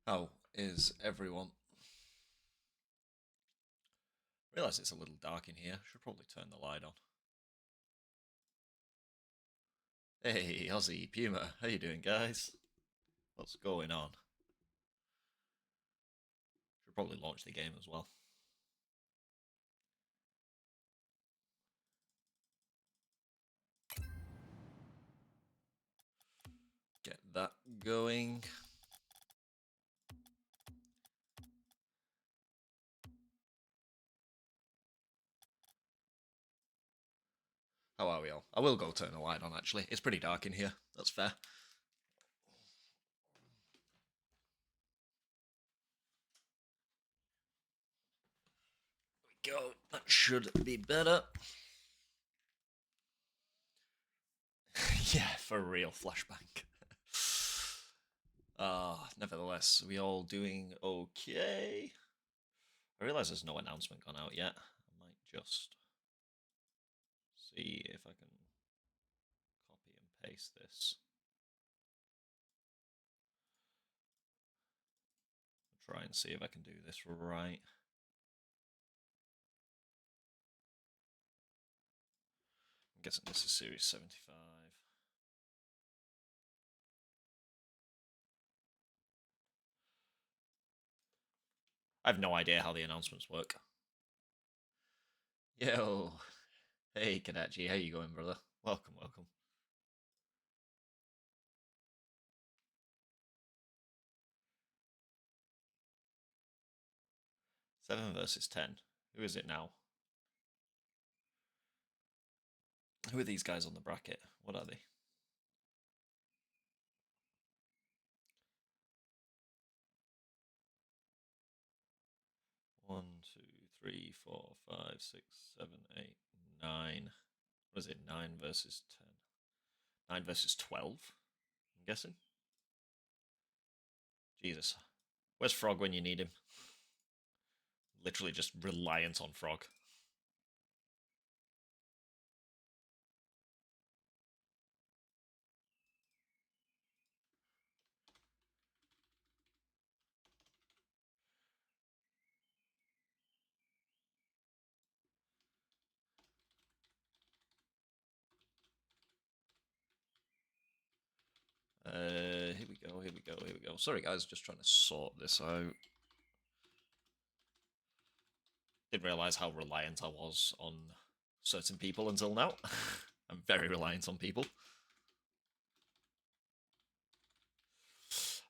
How is everyone? Realise it's a little dark in here. Should probably turn the light on. Hey, Aussie Puma, how you doing, guys? What's going on? Should probably launch the game as well. Get that going. How are we all? I will go turn the light on, actually. It's pretty dark in here. That's fair. There we go. That should be better. Yeah, for real, flashbang. Nevertheless, we all doing okay? I realise there's no announcement gone out yet. I might just see if I can copy and paste this. I'll try and see if I can do this right. I'm guessing this is series 75. I have no idea how the announcements work. Yo, hey Kadachi, how you going, brother? Welcome, welcome. 7 versus 10. Who is it now? Who are these guys on the bracket? What are they? One, two, three, 4, 5, 6, 7, 8, 9. What is it? 9 versus 10. 9 versus 12, I'm guessing. Jesus. Where's Frog when you need him? Literally just reliant on Frog. Here we go, here we go, here we go. Sorry guys, just trying to sort this out. Didn't realise how reliant I was on certain people until now. I'm very reliant on people.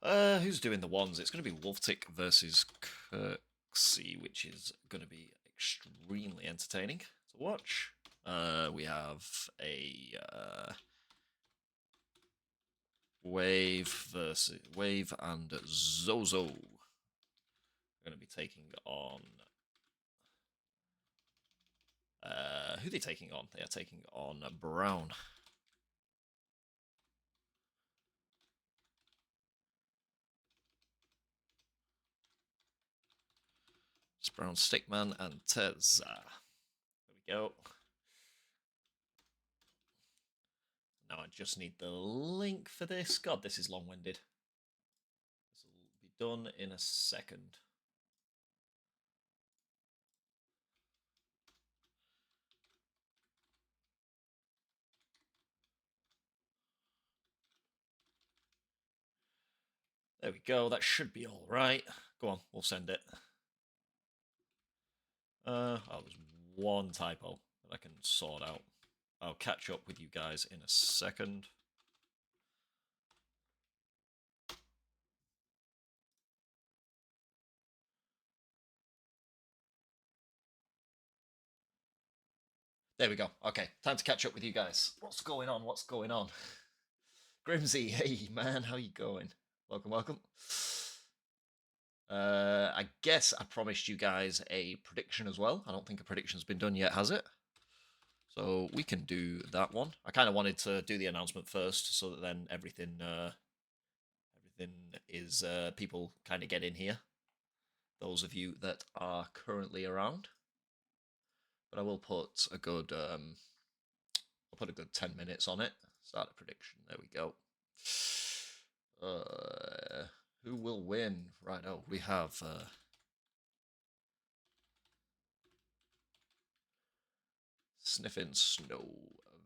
Who's doing the ones? It's going to be Wolftic versus Kirksy, which is going to be extremely entertaining to watch. We have a Wave and Zozo. We're going to be taking on. Who are they taking on? They are taking on Brown. It's Brownstickman and Tezza. There we go. Now I just need the link for this. God, this is long-winded. This will be done in a second. There we go. That should be all right. Go on, we'll send it. Oh, there's one typo that I can sort out. I'll catch up with you guys in a second. There we go. Okay, time to catch up with you guys. What's going on? What's going on? Grimsy, hey man, how you going? Welcome, welcome. I guess I promised you guys a prediction as well. I don't think a prediction's been done yet, has it? So we can do that one. I kind of wanted to do the announcement first, so that then everything is people kind of get in here. Those of you that are currently around, but I will put a good I'll put a good 10 minutes on it. Start a prediction. There we go. Who will win? Right, oh, we have Sniffin Snow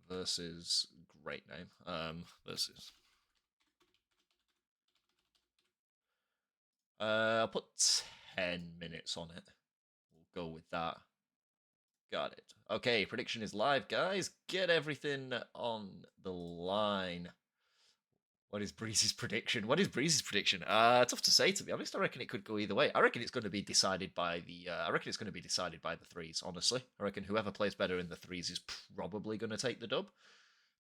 versus great name. Versus I'll put 10 minutes on it. We'll go with that. Got it. Okay, prediction is live, guys. Get everything on the line. What is Breeze's prediction? What is Breeze's prediction? Tough to say, to be honest. I reckon it could go either way. I reckon it's going to be decided by the. I reckon it's going to be decided by the threes. Honestly, I reckon whoever plays better in the threes is probably going to take the dub.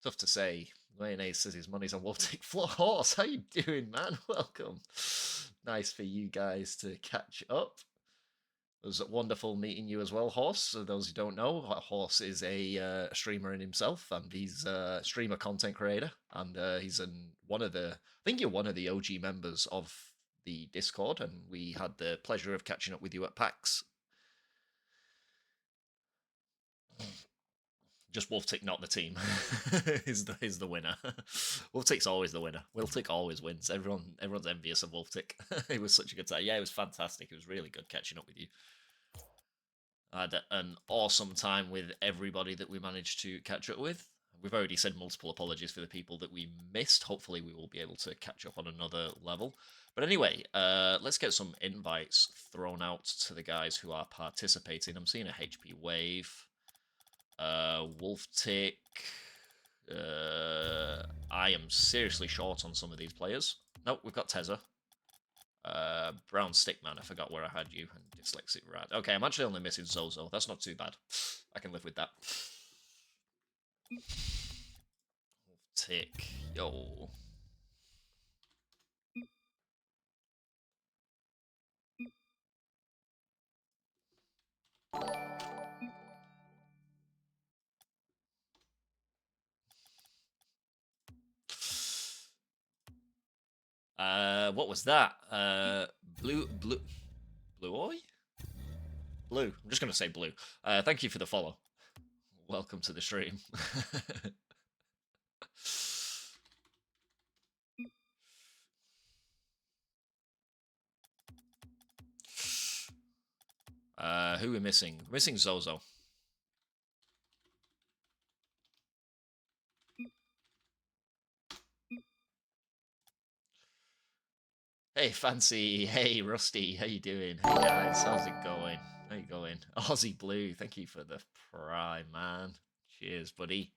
Tough to say. Mayonnaise says his money's on Wolftic. Floor Horse, how you doing, man? Welcome. Nice for you guys to catch up. It was wonderful meeting you as well, Horse. So those who don't know, Horse is a streamer in himself, and he's a streamer content creator, and he's one of the. I think you're one of the OG members of the Discord, and we had the pleasure of catching up with you at PAX. Just Wolftic, not the team, is the winner. Wolftic's always the winner. Wolftic always wins. Everyone's envious of Wolftic. It was such a good time. Yeah, it was fantastic. It was really good catching up with you. I had an awesome time with everybody that we managed to catch up with. We've already said multiple apologies for the people that we missed. Hopefully we will be able to catch up on another level. But anyway, let's get some invites thrown out to the guys who are participating. I'm seeing a HP Wave, Wolftic. I am seriously short on some of these players. Nope, we've got Tezza. Brownstickman, I forgot where I had you, and Dyslexic Rat. Okay, I'm actually only missing Zozo. That's not too bad. I can live with that. Tick. Yo. What was that? Blue Oi? Blue. I'm just gonna say blue. Thank you for the follow. Welcome to the stream. Who are we missing? We're missing Zozo. Hey, Fancy. Hey, Rusty. How you doing? Hey, guys. How's it going? How you going? Aussie Blue. Thank you for the prime, man. Cheers, buddy.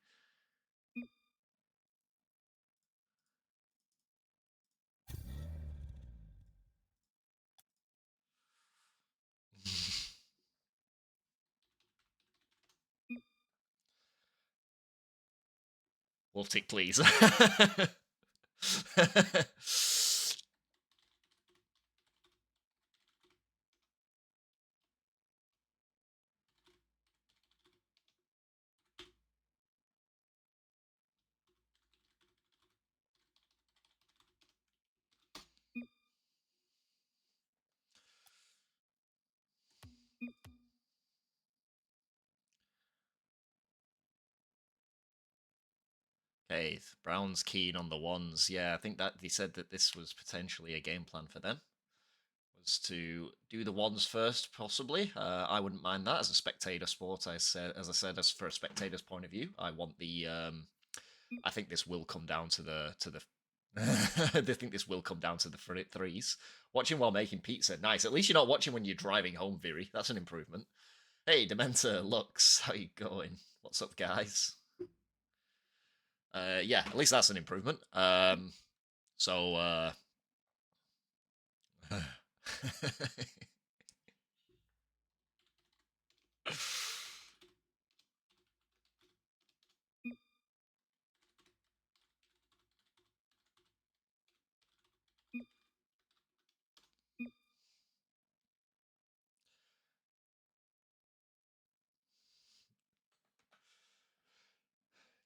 Wolftic, please. Okay, Brown's keen on the ones. Yeah, I think that he said that this was potentially a game plan for them. Was to do the ones first, possibly. I wouldn't mind that as a spectator sport. As I said, as for a spectator's point of view, I want the. I think this will come down to the. I think this will come down to the threes. Watching while making pizza, nice. At least you're not watching when you're driving home, Viri. That's an improvement. Hey, Dementor, Lux, how you going? What's up, guys? Yeah, at least that's an improvement. So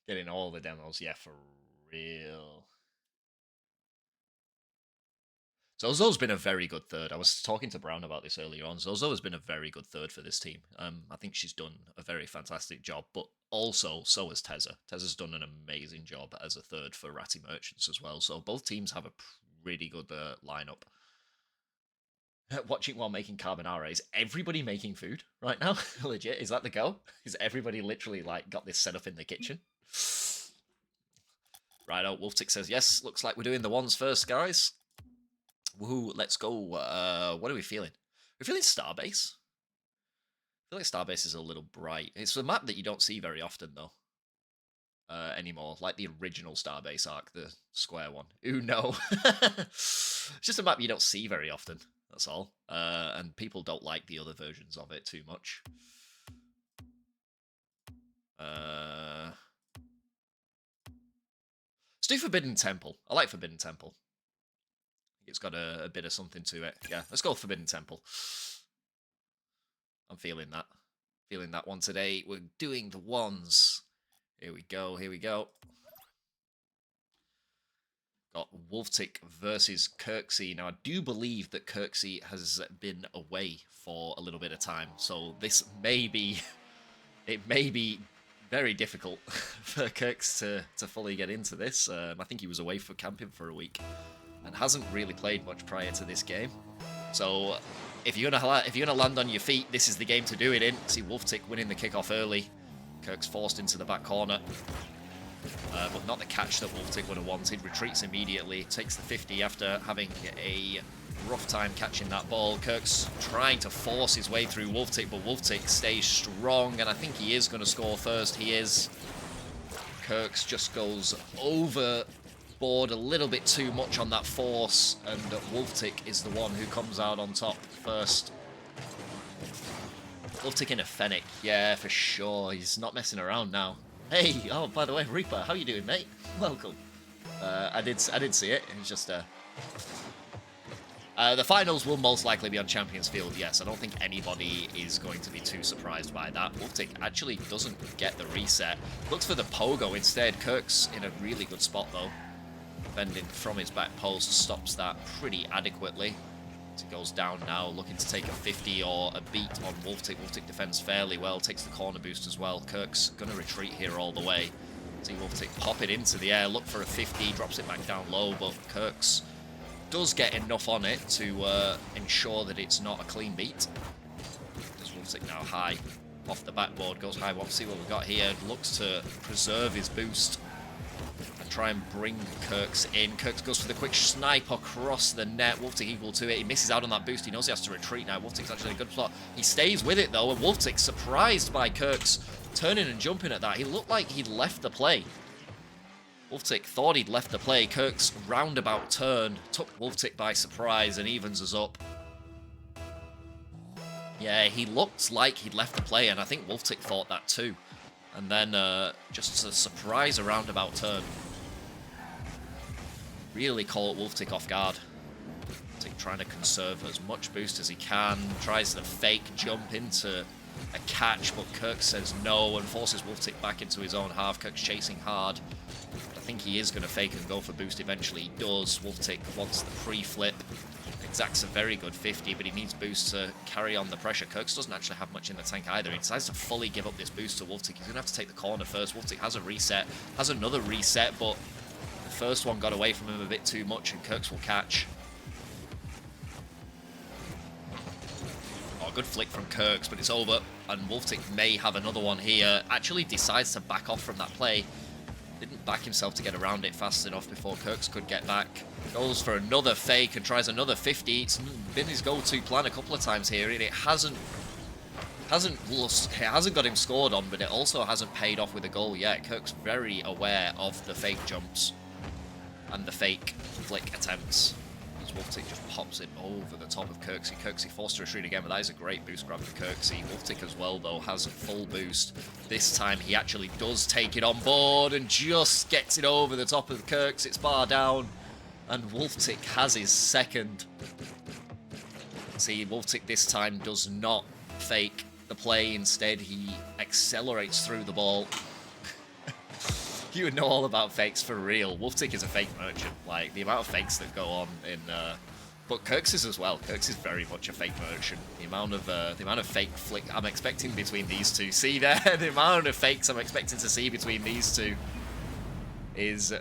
getting all the demos, yeah, for real. Zozo's been a very good third. I was talking to Brown about this earlier on. Zozo has been a very good third for this team. I think she's done a very fantastic job, but also so has Tezza. Tezza's done an amazing job as a third for Ratty Merchants as well. So both teams have a pretty good lineup. Watching while making carbonara. Is everybody making food right now? Legit, is that the go? Is everybody literally like got this set up in the kitchen? Righto, Wolftic says yes. Looks like we're doing the ones first, guys. Woohoo, let's go. What are we feeling? We're feeling Starbase. I feel like Starbase is a little bright. It's a map that you don't see very often, though. Anymore. Like the original Starbase arc, the square one. Ooh, no. It's just a map you don't see very often. That's all. And people don't like the other versions of it too much. Let's do Forbidden Temple. I like Forbidden Temple. It's got a bit of something to it. Yeah, let's go Forbidden Temple. I'm feeling that. Feeling that one today. We're doing the ones. Here we go, here we go. Got Wolftic versus Kirksy. Now, I do believe that Kirksy has been away for a little bit of time, so this may be... It may be very difficult for Kirks to fully get into this. I think he was away for camping for a week and hasn't really played much prior to this game. So if you're gonna land on your feet, this is the game to do it in. See Wolftic winning the kickoff early. Kirk's forced into the back corner, but not the catch that Wolftic would have wanted. Retreats immediately, takes the 50 after having a rough time catching that ball. Kirk's trying to force his way through Wolftic, but Wolftic stays strong, and I think he is going to score first. He is. Kirk's just goes overboard a little bit too much on that force, and Wolftic is the one who comes out on top first. Wolftic in a Fennec, yeah, for sure. He's not messing around now. Hey, oh, by the way, Reaper, how you doing, mate? Welcome. I did see it. It was just the finals will most likely be on Champions Field, yes. I don't think anybody is going to be too surprised by that. Wolftic actually doesn't get the reset. Looks for the pogo instead. Kirk's in a really good spot, though. Bending from his back post stops that pretty adequately. It goes down now, looking to take a 50 or a beat on Wolftic. Wolftic defends fairly well, takes the corner boost as well. Kirk's going to retreat here all the way. See Wolftic pop it into the air, look for a 50, drops it back down low, but Kirk's does get enough on it to ensure that it's not a clean beat. Does Wolftic now high off the backboard, goes high. We'll see what we've got here. Looks to preserve his boost and try and bring Kirks in. Kirks goes for the quick snipe across the net. Wolftic equal to it. He misses out on that boost. He knows he has to retreat now. Wolftic's actually in a good plot. He stays with it though, and Wolftic, surprised by Kirks turning and jumping at that. He looked like he'd left the play. Wolftic thought he'd left the play. Kirk's roundabout turn took Wolftic by surprise and evens us up. Yeah, he looked like he'd left the play, and I think Wolftic thought that too. And then just a surprise roundabout turn really caught Wolftic off guard. Wolftic trying to conserve as much boost as he can. Tries to fake jump into a catch, but Kirk says no and forces Wolftic back into his own half. Kirk's chasing hard. I think he is going to fake and go for boost eventually. He does. Wolftic wants the pre-flip. Exacts a very good 50, but he needs boost to carry on the pressure. Kirks doesn't actually have much in the tank either. He decides to fully give up this boost to Wolftic. He's going to have to take the corner first. Wolftic has a reset, has another reset, but the first one got away from him a bit too much, and Kirks will catch. Oh, good flick from Kirks, but it's over, and Wolftic may have another one here. Actually decides to back off from that play. Didn't back himself to get around it fast enough before Kirks could get back. Goes for another fake and tries another 50. It's been his go-to plan a couple of times here, and it hasn't got him scored on, but it also hasn't paid off with a goal yet. Kirk's very aware of the fake jumps and the fake flick attempts. Wolftic just pops it over the top of Kirksy. Kirksy forced to retreat again, but that is a great boost grab for Kirksy. Wolftic as well, though, has a full boost. This time he actually does take it on board and just gets it over the top of Kirks. It's bar down, and Wolftic has his second. See, Wolftic this time does not fake the play. Instead, he accelerates through the ball. You would know all about fakes for real. Wolftic is a fake merchant. Like, the amount of fakes that go on in... but Kirks is as well. Kirks is very much a fake merchant. The amount of fake flick I'm expecting between these two. See there? The amount of fakes I'm expecting to see between these two is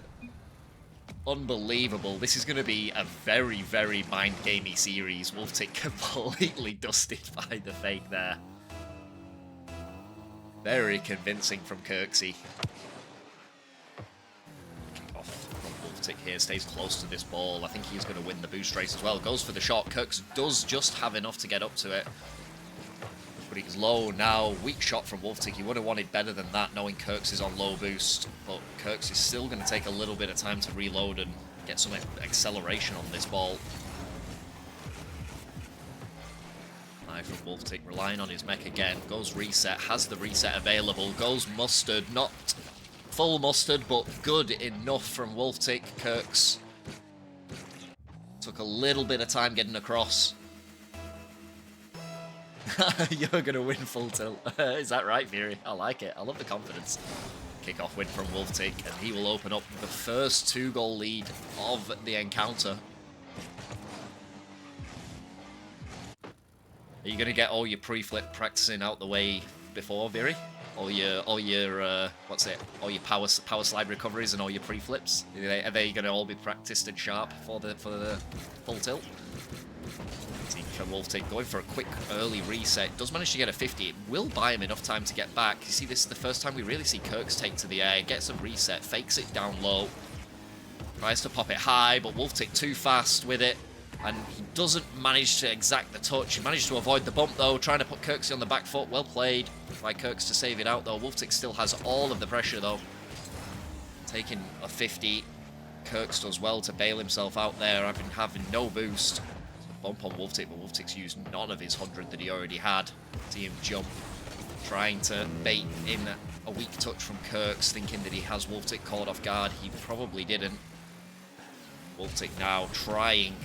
Unbelievable. This is going to be a very, very mind-gamey series. Wolftic completely dusted by the fake there. Very convincing from Kirksy. Kick off from Wolftic here. Stays close to this ball. I think he's going to win the boost race as well. Goes for the shot. Kirks does just have enough to get up to it. But he's low now. Weak shot from Wolftic. He would have wanted better than that, knowing Kirks is on low boost. But Kirks is still going to take a little bit of time to reload and get some acceleration on this ball. High from Wolftic, relying on his mech again. Goes reset, has the reset available. Goes mustard, not full mustard, but good enough from Wolftic. Kirks took a little bit of time getting across. You're going to win full tilt. Is that right, Fury? I like it. I love the confidence. Kickoff win from Wolftic, and he will open up the first 2-goal lead of the encounter. Are you going to get all your pre-flip practicing out the way before, Viri? All your what's it? All your power slide recoveries and all your pre-flips? Are they going to all be practiced and sharp for the full tilt? Wolftic going for a quick early reset. Does manage to get a 50. It will buy him enough time to get back. You see, this is the first time we really see Kirks take to the air, gets a reset, fakes it down low, tries to pop it high, but Wolftic too fast with it, and he doesn't manage to exact the touch. He managed to avoid the bump though, trying to put Kirksy on the back foot. Well played by Kirks to save it out though. Wolftic still has all of the pressure though. Taking a 50. Kirks does well to bail himself out there, having no boost. Bump on Wolftic, but Wolftic's used none of his 100 that he already had. See him jump, trying to bait in a weak touch from Kirks, thinking that he has Wolftic caught off guard. He probably didn't. Wolftic now trying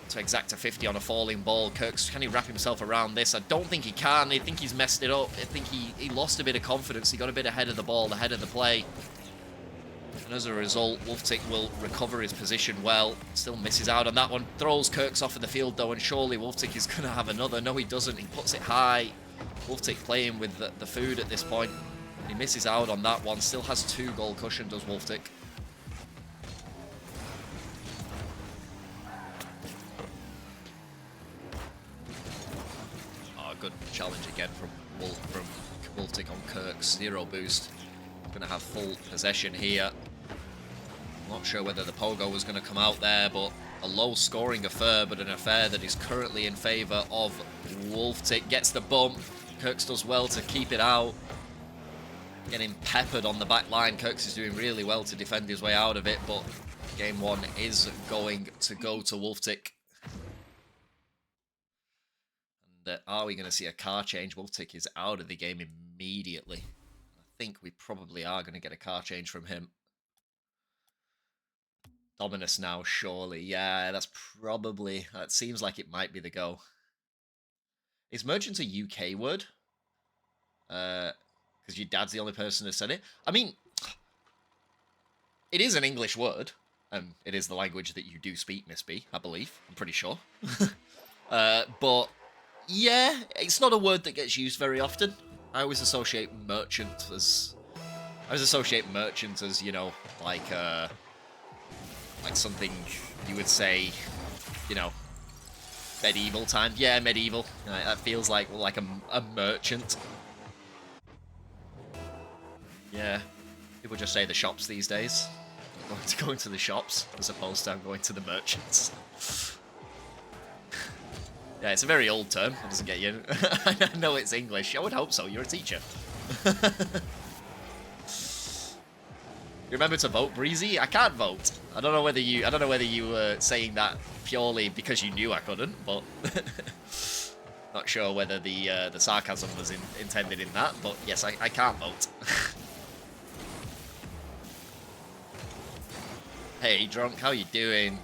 to exact a 50 on a falling ball. Kirks, can he wrap himself around this? I don't think he can. I think he's messed it up. I think he lost a bit of confidence. He got a bit ahead of the ball, ahead of the play. And as a result, Wolftic will recover his position well. Still misses out on that one. Throws Kirks off of the field, though, and surely Wolftic is going to have another. No, he doesn't. He puts it high. Wolftic playing with the food at this point. He misses out on that one. Still has 2-goal cushion, does Wolftic. Oh, good challenge again from Wolftic on Kirks. 0 boost. Going to have full possession here. Not sure whether the pogo was going to come out there, but a low scoring affair, but an affair that is currently in favour of Wolftic. Gets the bump. Kirks does well to keep it out. Getting peppered on the back line. Kirks is doing really well to defend his way out of it, but game 1 is going to go to Wolftic. And are we going to see a car change? Wolftic is out of the game immediately. I think we probably are going to get a car change from him. Dominus now, surely. Yeah, that's probably... That seems like it might be the go. Is merchant a UK word? Because your dad's the only person who said it. I mean, it is an English word. It is the language that you do speak, Miss B, I believe. I'm pretty sure. But, yeah, it's not a word that gets used very often. I always associate merchant as... you know, like something you would say, you know, medieval times. Yeah, medieval. That feels like a merchant. Yeah, people just say the shops these days. I'm going to the shops as opposed to I'm going to the merchants. Yeah, it's a very old term. It doesn't get you. I know it's English. I would hope so. You're a teacher. Remember to vote, Breezy? I can't vote. I don't know whether you were saying that purely because you knew I couldn't, but not sure whether the sarcasm was intended in that. But yes, I can't vote. Hey, Drunk, how you doing?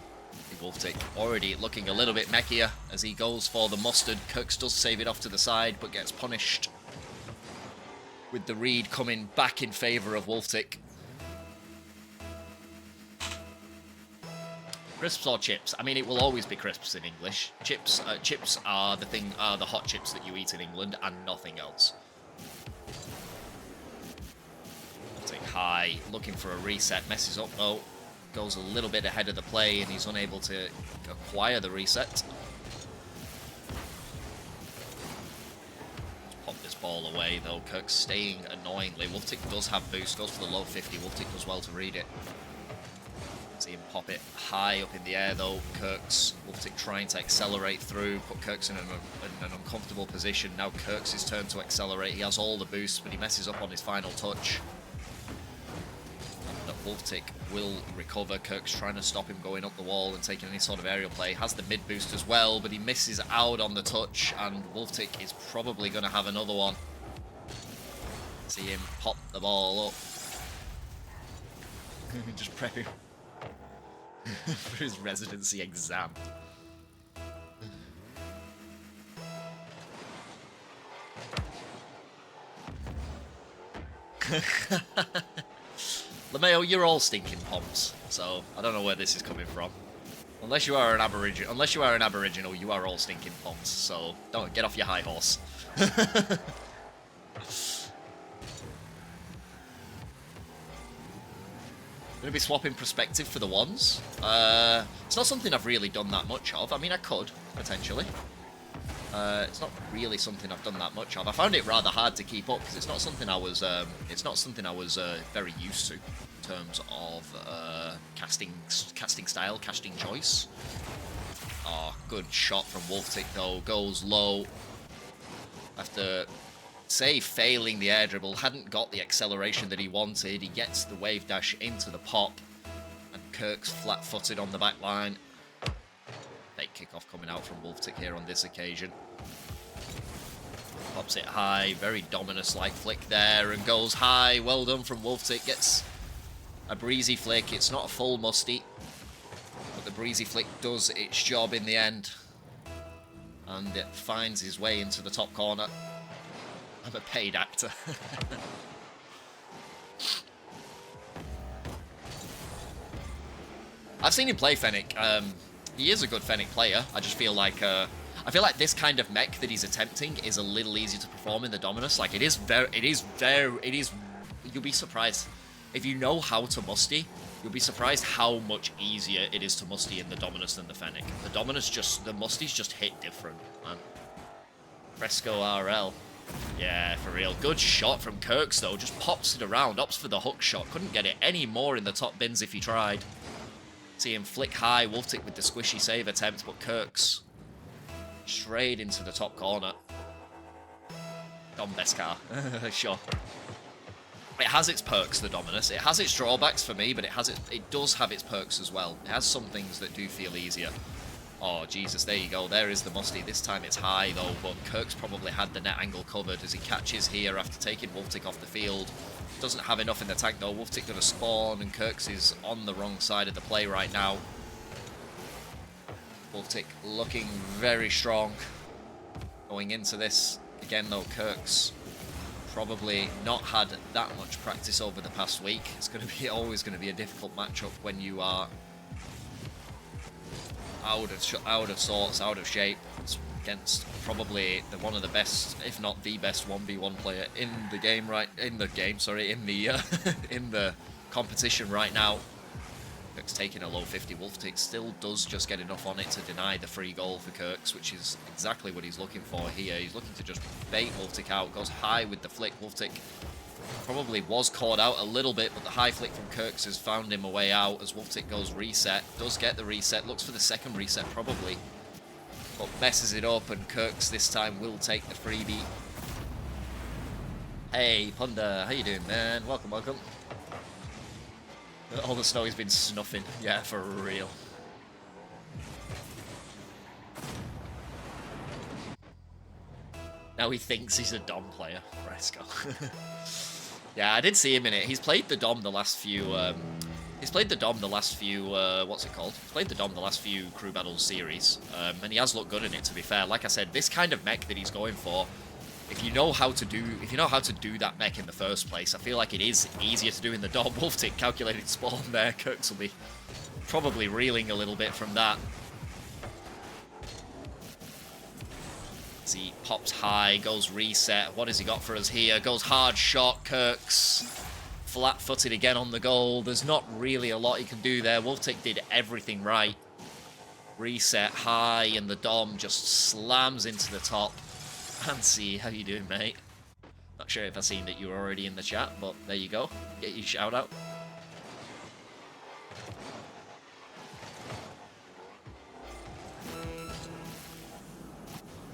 Wolftic already looking a little bit mechier as he goes for the mustard. Kirks does save it off to the side, but gets punished with the read coming back in favour of Wolftic. Crisps or chips? I mean, it will always be crisps in English. Chips are the hot chips that you eat in England and nothing else. Wolftic high, looking for a reset, messes up though. goes a little bit ahead of the play, and he's unable to acquire the reset. Pop this ball away, though. Kirk's staying annoyingly. Wolftic does have boost, goes for the low 50. Wolftic does well to read it. See him pop it high up in the air, though. Kirks, Wolftic trying to accelerate through, put Kirks in an uncomfortable position. Now Kirks' turn to accelerate. He has all the boosts, but he messes up on his final touch. And Wolftic will recover. Kirk's trying to stop him going up the wall and taking any sort of aerial play. Has the mid boost as well, but he misses out on the touch, and Wolftic is probably going to have another one. See him pop the ball up. Just prepping for his residency exam. LeMayo, you're all stinking pomps, so I don't know where this is coming from. Unless you are an aboriginal, you are all stinking pomps, so don't get off your high horse. Going to be swapping perspective for the ones. It's not something I've really done that much of. I mean, I could, potentially. It's not really something I've done that much of. I found it rather hard to keep up because it's not something I was very used to in terms of casting style, casting choice. Oh, good shot from Wolftic though. Goes low. After failing the air dribble, hadn't got the acceleration that he wanted. He gets the wave dash into the pop, and Kirk's flat-footed on the back line. Fake kickoff coming out from Wolftic here on this occasion. Pops it high, very Dominus-like flick there, and goes high. Well done from Wolftic. Gets a breezy flick. It's not a full musty, but the breezy flick does its job in the end, and it finds his way into the top corner. I'm a paid actor. I've seen him play Fennec. He is a good Fennec player. I just feel like this kind of mech that he's attempting is a little easier to perform in the Dominus. Like it is. You'll be surprised if you know how to musty. You'll be surprised how much easier it is to musty in the Dominus than the Fennec. The Dominus the musties just hit different, man. Fresco RL. Yeah, for real. Good shot from Kirks, though. Just pops it around. Opts for the hook shot. Couldn't get it any more in the top bins if he tried. See him flick high. Wolftic with the squishy save attempt, but Kirks straight into the top corner. Dom Beskar. Sure. It has its perks, the Dominus. It has its drawbacks for me, but it does have its perks as well. It has some things that do feel easier. Oh, Jesus, there you go. There is the musty. This time it's high, though, but Kirk's probably had the net angle covered as he catches here after taking Wolftic off the field. Doesn't have enough in the tank, though. Wolftic going to spawn, and Kirk's is on the wrong side of the play right now. Wolftic looking very strong going into this. Again, though, Kirk's probably not had that much practice over the past week. It's going to be always going to be a difficult matchup when you are out of sorts, out of shape. It's against probably one of the best, if not the best 1v1 player in the game in the competition right now. Kirk's taking a low 50. Wolftic still does just get enough on it to deny the free goal for Kirks, which is exactly what he's looking for here. He's looking to just bait Wolftic out. Goes high with the flick. Wolftic probably was caught out a little bit, but the high flick from Kirks has found him a way out as Wolftic goes reset. Does get the reset. Looks for the second reset probably, but messes it up, and Kirks this time will take the freebie. Hey, Punda. How you doing, man? Welcome, welcome. All the snow has been snuffing. Yeah, for real. Now he thinks he's a Dom player. Fresco. Yeah, I did see him in it. He's played the Dom the last few. What's it called? He's played the Dom the last few Crew Battles series, and he has looked good in it. To be fair, like I said, this kind of mech that he's going for, if you know how to do that mech in the first place, I feel like it is easier to do in the Dom. Wolftic calculated spawn there. Kirks will be probably reeling a little bit from that. He pops high, goes reset. What has he got for us here? Goes hard shot. Kirks flat-footed again on the goal. There's not really a lot he can do there. Wolftic did everything right. Reset high, and the Dom just slams into the top. Fancy, how you doing, mate? Not sure if I've seen that you were already in the chat, but there you go. Get your shout out.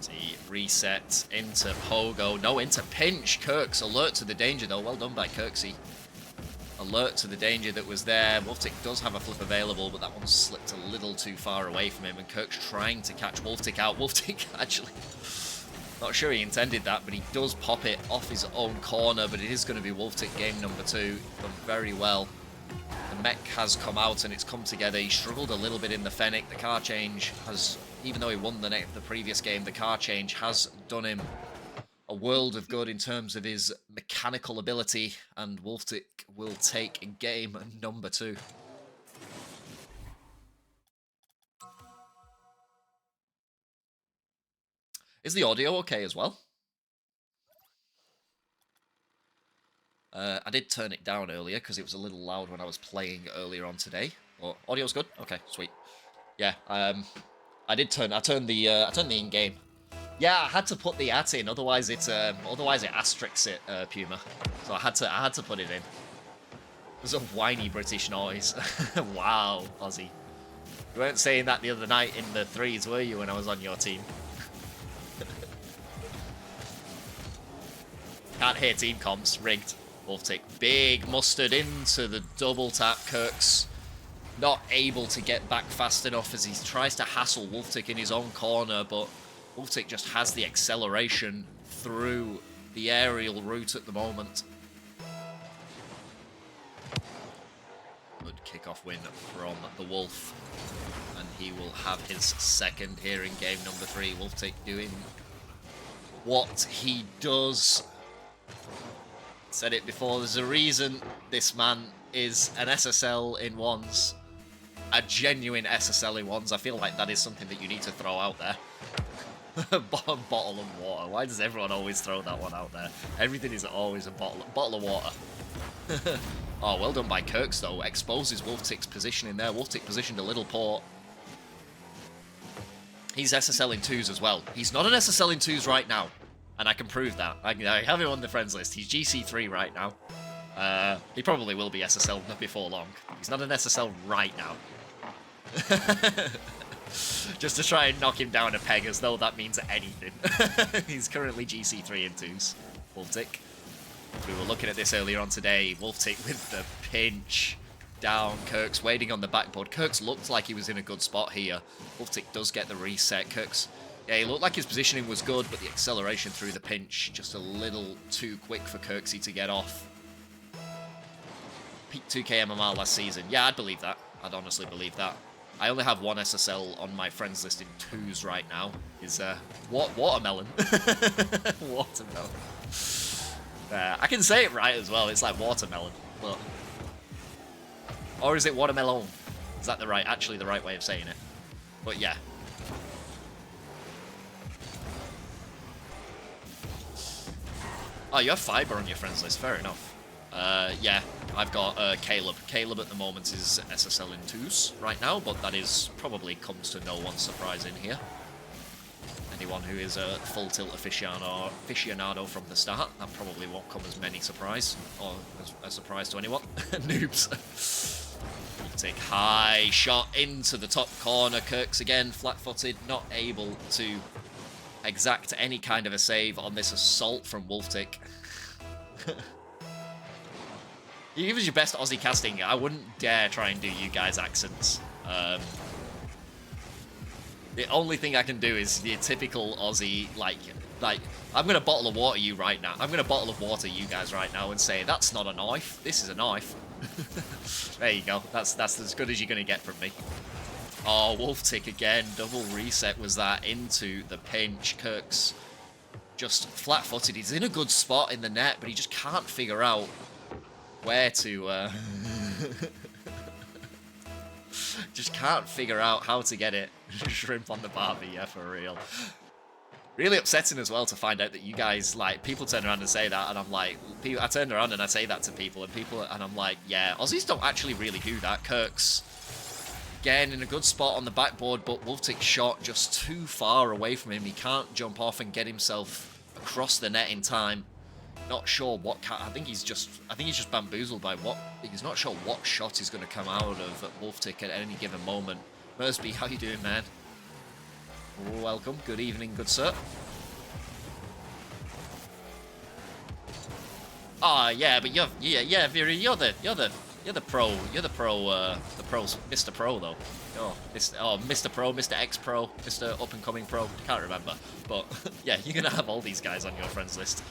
See, reset into Pogo. No, into Pinch. Kirks alert to the danger, though. Well done by Kirksy. Alert to the danger that was there. Wolftic does have a flip available, but that one slipped a little too far away from him, and Kirk's trying to catch Wolftic out. Wolftic actually... Not sure he intended that, but he does pop it off his own corner, but it is going to be Wolftic game number 2. Done very well. The mech has come out and it's come together. He struggled a little bit in the Fennec. The car change has, even though he won the previous game, the car change has done him a world of good in terms of his mechanical ability, and Wolftic will take game number 2. Is the audio okay as well? I did turn it down earlier because it was a little loud when I was playing earlier on today. But audio's good. Okay, sweet. Yeah, I turned the in-game. Yeah, I had to put the at in, otherwise it asterisks it, Puma. So I had to put it in. There's a whiny British noise. Wow, Aussie. You weren't saying that the other night in the 3s, were you, when I was on your team? Can't hear team comps. Rigged. Wolftic. Big mustard into the double tap. Kirks not able to get back fast enough as he tries to hassle Wolftic in his own corner, but Wolftic just has the acceleration through the aerial route at the moment. Good kickoff win from the Wolf, and he will have his second here in game number 3. Wolftic doing what he does. Said it before, there's a reason this man is an SSL in ones. A genuine SSL in ones. I feel like that is something that you need to throw out there. Bottle of water. Why does everyone always throw that one out there? Everything is always a bottle of water. Oh, well done by Kirks, though. Exposes Wolftic's position in there. Wolftic positioned a little port. He's SSL in 2s as well. He's not an SSL in 2s right now. And I can prove that. I have him on the friends list. He's GC3 right now. He probably will be SSL before long. He's not an SSL right now. Just to try and knock him down a peg as though that means anything. He's currently GC3 in 2s. Wolftic. We were looking at this earlier on today. Wolftic with the pinch down. Kirks waiting on the backboard. Kirks looked like he was in a good spot here. Wolftic does get the reset. Kirks... Yeah, he looked like his positioning was good, but the acceleration through the pinch just a little too quick for Kirksy to get off. Peak 2k MMR last season. Yeah, I'd believe that. I'd honestly believe that. I only have one SSL on my friends list in 2s right now. Is Watermelon. Watermelon. I can say it right as well. It's like watermelon, but... Or is it watermelon? Is that actually the right way of saying it? But yeah. Oh, you have Fiber on your friends list. Fair enough. Yeah, I've got Caleb. Caleb at the moment is SSL in 2s right now, but that is probably comes to no one's surprise in here. Anyone who is a full tilt aficionado from the start, that probably won't come as many surprise, or as a surprise to anyone. Noobs. Take high shot into the top corner. Kirks again, flat-footed, not able to exact any kind of a save on this assault from Wolftic. You give us your best Aussie casting. I wouldn't dare try and do you guys' accents. The only thing I can do is the typical Aussie, like I'm gonna bottle of water you right now. I'm gonna bottle of water you guys right now and say that's not a knife. This is a knife. There you go. That's as good as you're gonna get from me. Oh, Wolftic again. Double reset was that into the pinch. Kirks just flat-footed. He's in a good spot in the net, but he just can't figure out where to... just can't figure out how to get it. Shrimp on the Barbie, yeah, for real. Really upsetting as well to find out that you guys, like, people turn around and say that, and I'm like, I turn around and I say that to people, and I'm like, yeah, Aussies don't actually really do that. Kirks, again, in a good spot on the backboard, but Wolftic shot just too far away from him. He can't jump off and get himself across the net in time. Not sure what, I think he's just bamboozled by what, he's not sure what shot is going to come out of Wolftic at any given moment. Mersby, how you doing, man? Welcome. Good evening, good sir. Ah, yeah, but Viri, you're the pro, Mr. Pro though. Mr. Pro, Mr. X Pro, Mr. Up and Coming Pro. Can't remember, but yeah, you're gonna have all these guys on your friends list.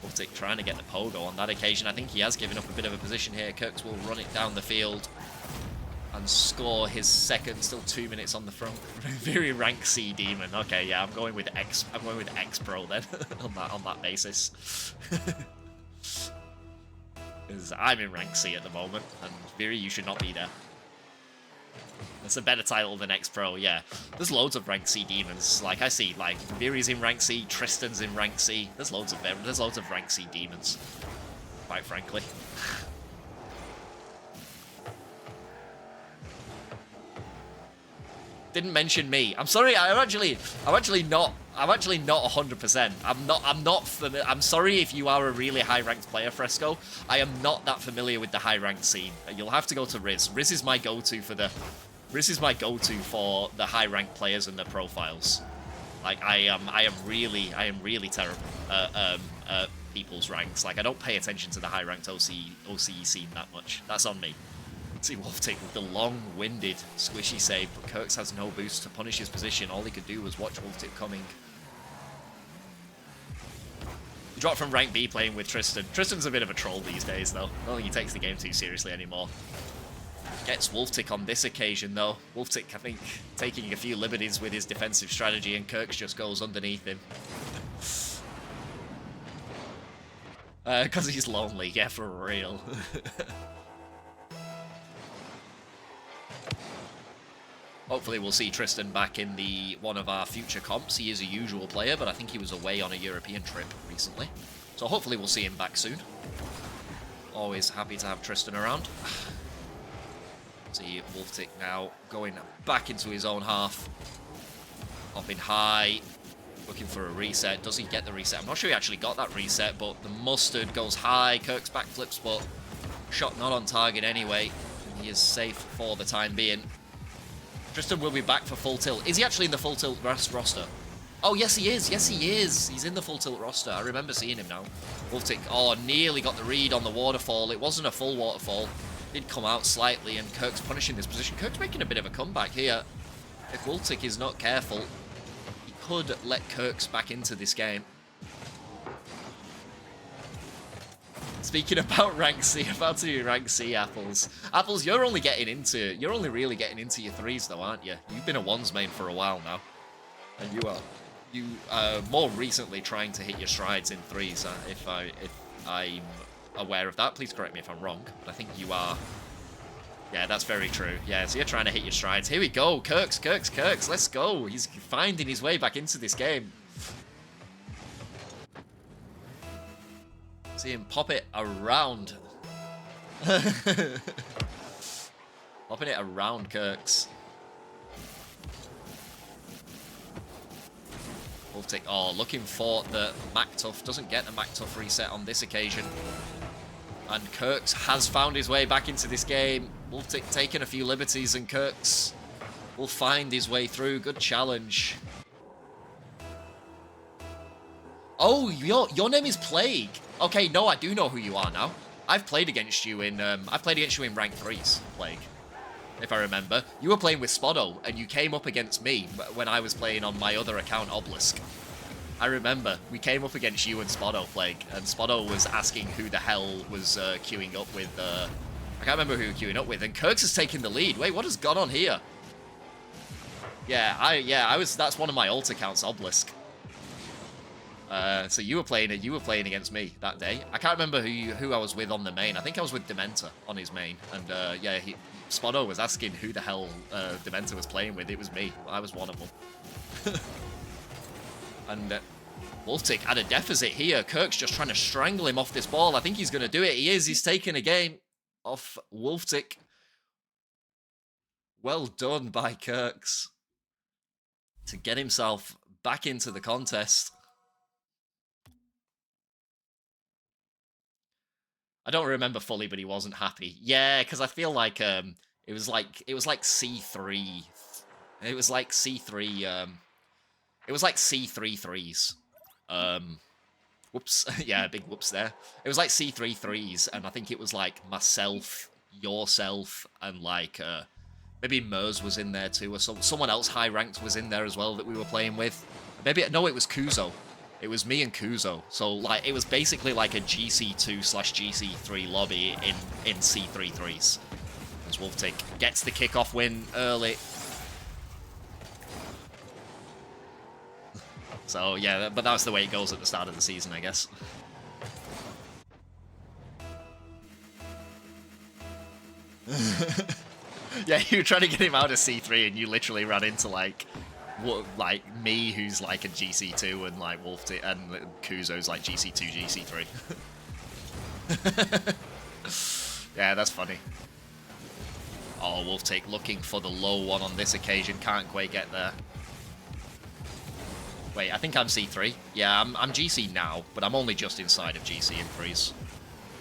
Wolftic trying to get the pogo on that occasion. I think he has given up a bit of a position here. Kirks will run it down the field and score his second. Still 2 minutes on the front. Very rank C demon. Okay, yeah, I'm going with X Pro then on that basis. Because I'm in rank C at the moment, and Viri, you should not be there. That's a better title than X Pro, yeah. There's loads of rank C demons. Like I see, like Viri's in rank C, Tristan's in rank C. There's loads of rank C demons. Quite frankly. Didn't mention me. I'm sorry. I'm actually not 100%. I'm sorry if you are a really high-ranked player, Fresco. I am not that familiar with the high-ranked scene. You'll have to go to Riz. Riz is my go-to for the high-ranked players and their profiles. Like I am really terrible at people's ranks. Like I don't pay attention to the high-ranked OCE scene that much. That's on me. See Wolftic with the long-winded squishy save, but Kirks has no boost to punish his position. All he could do was watch Wolftic coming. He dropped from rank B playing with Tristan. Tristan's a bit of a troll these days, though. I don't think he takes the game too seriously anymore. Gets Wolftic on this occasion, though. Wolftic, I think, taking a few liberties with his defensive strategy, and Kirks just goes underneath him. Because he's lonely, yeah, for real. Hopefully we'll see Tristan back in one of our future comps. He is a usual player, but I think he was away on a European trip recently. So hopefully we'll see him back soon. Always happy to have Tristan around. See Wolftic now going back into his own half. Hopping high, looking for a reset. Does he get the reset? I'm not sure he actually got that reset, but the mustard goes high. Kirks backflips, but shot not on target anyway. And he is safe for the time being. Tristan will be back for full tilt. Is he actually in the full tilt roster? Oh, yes, he is. Yes, he is. He's in the full tilt roster. I remember seeing him now. Wolftic, nearly got the read on the waterfall. It wasn't a full waterfall. Did come out slightly, and Kirk's punishing this position. Kirk's making a bit of a comeback here. If Wolftic is not careful, he could let Kirks back into this game. Speaking about rank C, about to do rank C, Apples. Apples, you're only really getting into your threes though, aren't you? You've been a ones main for a while now. And you are more recently trying to hit your strides in threes, if I'm aware of that. Please correct me if I'm wrong, but I think you are. Yeah, that's very true. Yeah, so you're trying to hit your strides. Here we go, Kirks, let's go. He's finding his way back into this game. See him pop it around. Popping it around Kirks. Wolftic, looking for the MacTuff. Doesn't get the MacTuff reset on this occasion. And Kirks has found his way back into this game. Wolftic taking a few liberties, and Kirks will find his way through. Good challenge. Oh, your name is Plague. Okay, no, I do know who you are now. I've played against you in rank 3s, Plague. If I remember. You were playing with Spoddo, and you came up against me when I was playing on my other account, Obelisk. I remember. We came up against you and Spoddo, Plague, and Spoddo was asking who the hell was queuing up with, I can't remember who you were queuing up with, and Kirks is taking the lead. Wait, what has gone on here? Yeah, that's one of my alt accounts, Obelisk. So you were playing against me that day. I can't remember who I was with on the main. I think I was with Dementa on his main, and yeah, Spoddo was asking who the hell Dementa was playing with. It was me. I was one of them. And Wolftic at a deficit here. Kirk's just trying to strangle him off this ball. I think he's going to do it. He is. He's taking a game off Wolftic. Well done by Kirks to get himself back into the contest. I don't remember fully, but he wasn't happy. Yeah, because I feel like it was like C3. It was like C3. It was like C3 threes. Whoops. Yeah, big whoops there. It was like C3 threes, and I think it was like myself, yourself, and like maybe Mers was in there too, or someone else high ranked was in there as well that we were playing with. Maybe no, it was Kuzo. It was me and Kuzo. So like it was basically like a GC2/GC3 lobby in C3 threes. As Wolftic gets the kickoff win early. So yeah, but that's the way it goes at the start of the season, I guess. Yeah, you were trying to get him out of C3 and you literally ran into like me, who's like a GC2, and like Wolftic, and Kuzo's like GC2, GC3. Yeah, that's funny. Oh, Wolftic looking for the low one on this occasion, can't quite get there. Wait, I think I'm C3. Yeah, I'm GC now, but I'm only just inside of GC in threes.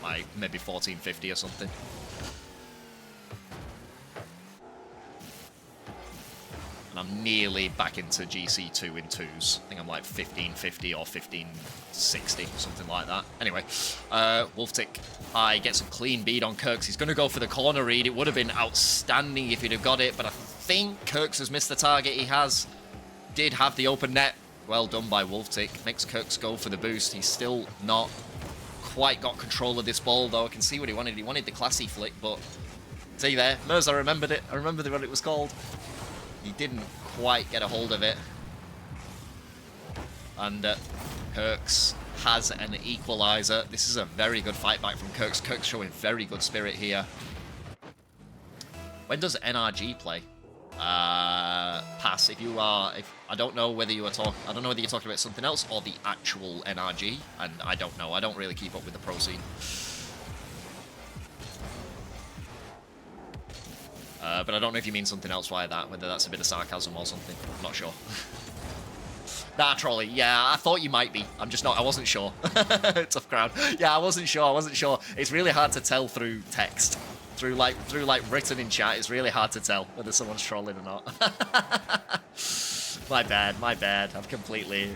Like, maybe 1450 or something. And I'm nearly back into GC2 in twos. I think I'm like 1550 or 1560, something like that. Anyway, Wolftic high, gets a clean bead on Kirks. He's going to go for the corner read. It would have been outstanding if he'd have got it, but I think Kirks has missed the target. He did have the open net. Well done by Wolftic. Makes Kirks go for the boost. He's still not quite got control of this ball, though. I can see what he wanted. He wanted the classy flick, but see there, Mers, I remembered it. I remembered what it was called. He didn't quite get a hold of it. And Kirks has an equalizer. This is a very good fight back from Kirks. Kirks showing very good spirit here. When does NRG play? Pass. If I don't know whether you are I don't know whether you're talking about something else or the actual NRG, and I don't know. I don't really keep up with the pro scene. But I don't know if you mean something else via that, whether that's a bit of sarcasm or something. I'm not sure. Nah, trolley. Yeah, I thought you might be. I'm just not. I wasn't sure. Tough crowd. Yeah, I wasn't sure. It's really hard to tell through text. Through like written in chat, it's really hard to tell whether someone's trolling or not. My bad. I've completely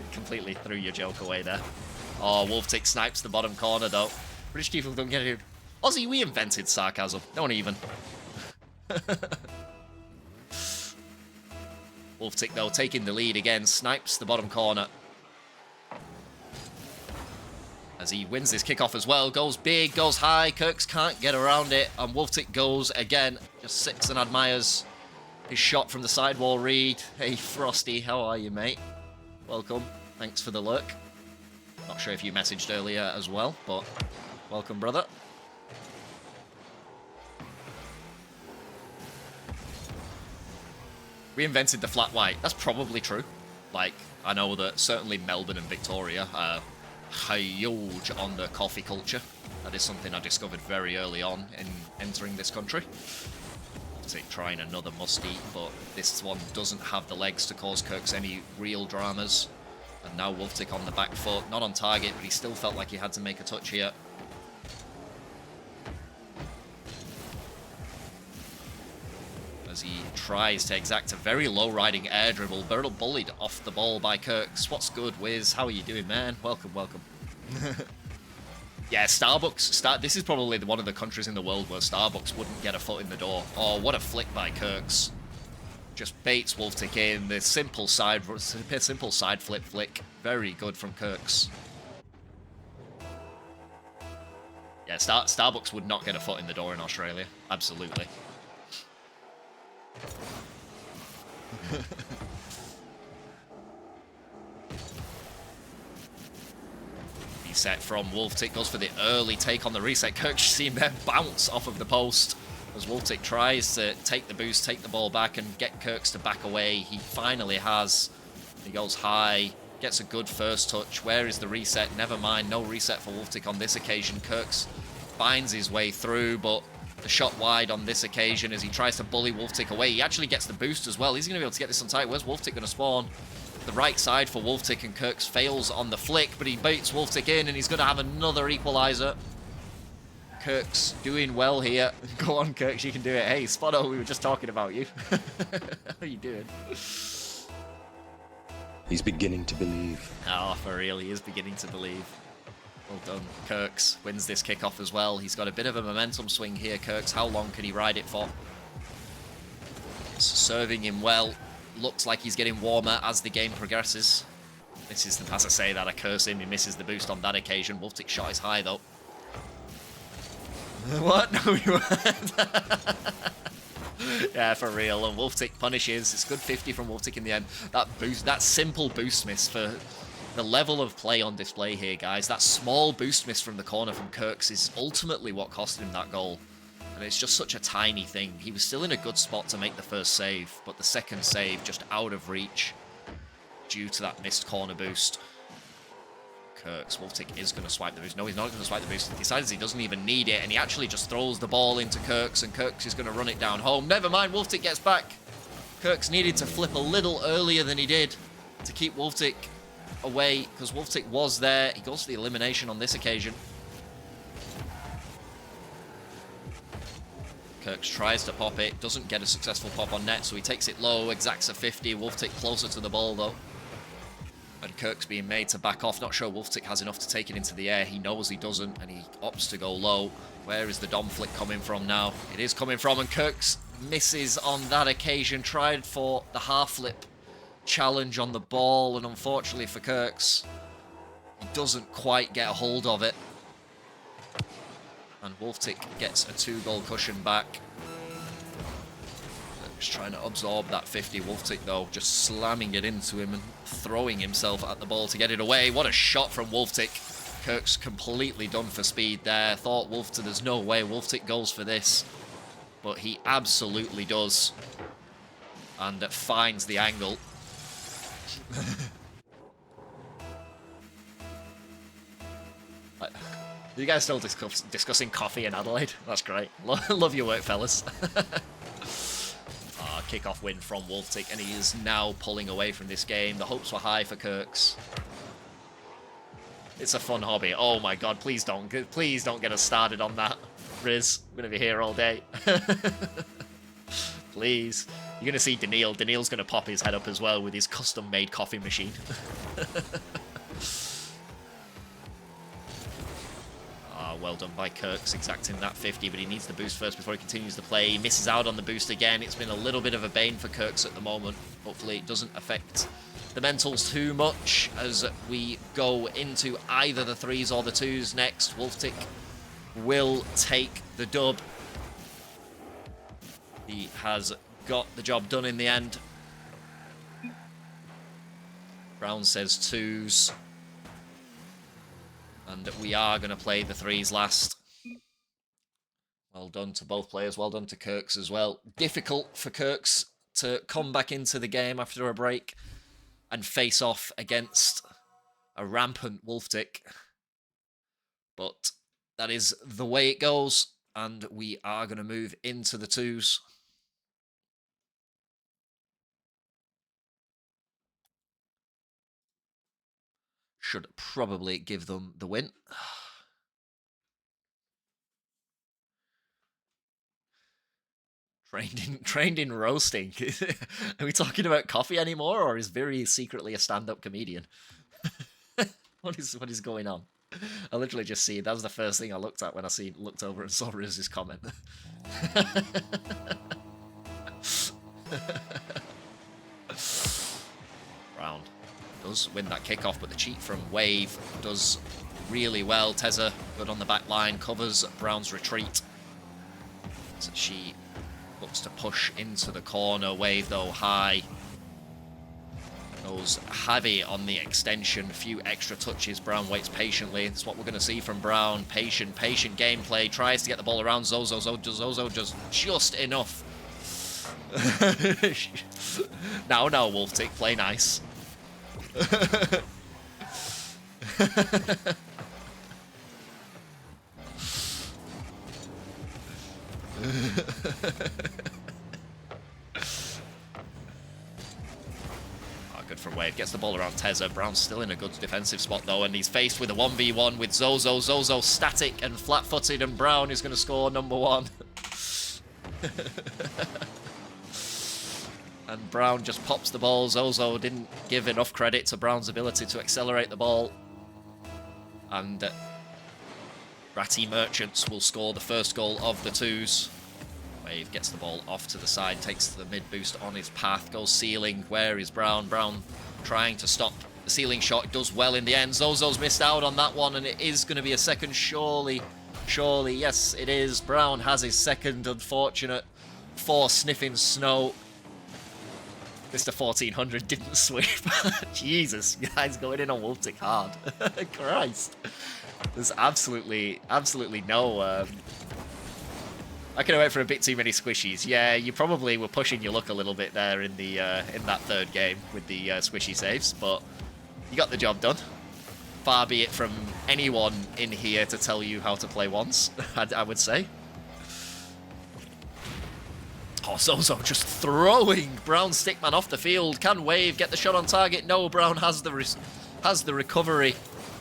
threw your joke away there. Oh, Wolftic snipes the bottom corner though. British people don't get it. Aussie, we invented sarcasm. Don't even. Wolftic though taking the lead again, snipes the bottom corner. As he wins this kickoff as well, goes big, goes high, Kirks can't get around it, and Wolftic goes again, just sits and admires his shot from the sidewall read. Hey Frosty, how are you, mate? Welcome, thanks for the lurk. Not sure if you messaged earlier as well, but welcome, brother. We invented the flat white. That's probably true. Like, I know that certainly Melbourne and Victoria are huge on the coffee culture. That is something I discovered very early on in entering this country. Obviously trying another must-eat, but this one doesn't have the legs to cause Kirks any real dramas. And now Wolftic on the back foot, not on target, but he still felt like he had to make a touch here. As he tries to exact a very low-riding air dribble, bullied off the ball by Kirks. What's good, Wiz? How are you doing, man? Welcome. Yeah, Starbucks. This is probably one of the countries in the world where Starbucks wouldn't get a foot in the door. Oh, what a flick by Kirks. Just baits Wolftic in. The simple side flip flick. Very good from Kirks. Yeah, Starbucks would not get a foot in the door in Australia. Absolutely. Reset from Wolftic, goes for the early take on the reset. Kirks seeing them bounce off of the post as Wolftic tries to take the boost, take the ball back and get Kirks to back away. He finally has. He goes high, Gets a good first touch. Where is the reset? Never mind. No reset for Wolftic on this occasion. Kirks finds his way through, but the shot wide on this occasion as he tries to bully Wolftic away. He actually gets the boost as well. He's going to be able to get this on tight. Where's Wolftic going to spawn? The right side for Wolftic, and Kirks fails on the flick, but he baits Wolftic in, and he's going to have another equalizer. Kirks doing well here. Go on, Kirks, you can do it. Hey, Spotto, we were just talking about you. How are you doing? He's beginning to believe. Oh, for real, he is beginning to believe. Well done. Kirks wins this kickoff as well. He's got a bit of a momentum swing here, Kirks. How long can he ride it for? Serving him well. Looks like he's getting warmer as the game progresses. Misses the, as I say that, I curse him. He misses the boost on that occasion. Wolftic's shot is high, though. What? No, you weren't. Yeah, for real. And Wolftic punishes. It's good 50 from Wolftic in the end. That boost, that simple boost miss for the level of play on display here, guys. That small boost miss from the corner from Kirks is ultimately what cost him that goal. And it's just such a tiny thing. He was still in a good spot to make the first save, but the second save just out of reach due to that missed corner boost. Kirks, Wolftic is going to swipe the boost. No, he's not going to swipe the boost. He decides he doesn't even need it, and he actually just throws the ball into Kirks, and Kirks is going to run it down home. Never mind, Wolftic gets back. Kirks needed to flip a little earlier than he did to keep Wolftic away, because Wolftic was there. He goes for the elimination on this occasion. Kirks tries to pop it, doesn't get a successful pop on net, so he takes it low, exacts a 50. Wolftic closer to the ball, though. And Kirks being made to back off. Not sure Wolftic has enough to take it into the air. He knows he doesn't, and he opts to go low. Where is the Dom flick coming from now? It is coming from, and Kirks misses on that occasion. Tried for the half flip challenge on the ball, and unfortunately for Kirks, he doesn't quite get a hold of it. And Wolftic gets a 2-goal cushion back. Just trying to absorb that 50. Wolftic, though, just slamming it into him and throwing himself at the ball to get it away. What a shot from Wolftic. Kirk's completely done for speed there. Thought Wolftic, there's no way Wolftic goes for this. But he absolutely does. And finds the angle. You guys still discussing coffee in Adelaide? That's great. Love your work, fellas. Kickoff win from Wolftic, and he is now pulling away from this game. The hopes were high for Kirks. It's a fun hobby. Oh my god, please don't get us started on that, Riz. I'm gonna be here all day. Please. You're gonna see Daniil. Daniil's gonna pop his head up as well with his custom-made coffee machine. Well done by Kirks, exacting that 50, but he needs the boost first before he continues to play. He misses out on the boost again. It's been a little bit of a bane for Kirks at the moment. Hopefully it doesn't affect the mentals too much as we go into either the 3s or the 2s next. Wolftic will take the dub. He has got the job done in the end. Brown says 2s. And we are going to play the 3s last. Well done to both players. Well done to Kirks as well. Difficult for Kirks to come back into the game after a break and face off against a rampant Wolftic. But that is the way it goes. And we are going to move into the 2s. Should probably give them the win. Trained in roasting. Are we talking about coffee anymore, or is Viri secretly a stand-up comedian? What is going on? I literally just see that was the first thing I looked at when I looked over and saw Riz's comment. Brown does win that kickoff, but the cheat from Wave does really well. Tezza, good on the back line, covers Brown's retreat. So she looks to push into the corner. Wave, though, high. Goes heavy on the extension. A few extra touches. Brown waits patiently. That's what we're going to see from Brown. Patient gameplay. Tries to get the ball around Zozo. Zozo does just enough. Now, Wolftic, play nice. Good from Wave. Gets the ball around Tezza. Brown's still in a good defensive spot, though, and he's faced with a 1v1 with Zozo. Zozo static and flat-footed, and Brown is going to score number 1. And Brown just pops the ball. Zozo didn't give enough credit to Brown's ability to accelerate the ball. And Ratty Merchants will score the first goal of the 2s. Wave gets the ball off to the side, takes the mid boost on his path, goes ceiling. Where is Brown? Brown trying to stop the ceiling shot, does well in the end. Zozo's missed out on that one, and it is going to be a second, surely. Surely, yes, it is. Brown has his second, unfortunate, for Sniffin Snow. Mr. 1400 didn't sweep. Jesus, guys, going in on Wolftic hard. Christ. There's absolutely no... I could have went for a bit too many squishies. Yeah, you probably were pushing your luck a little bit there in the in that third game with the squishy saves, but you got the job done. Far be it from anyone in here to tell you how to play once, I would say. Oh, Zozo just throwing Brownstickman off the field. Can Wave get the shot on target? No, Brown has the recovery.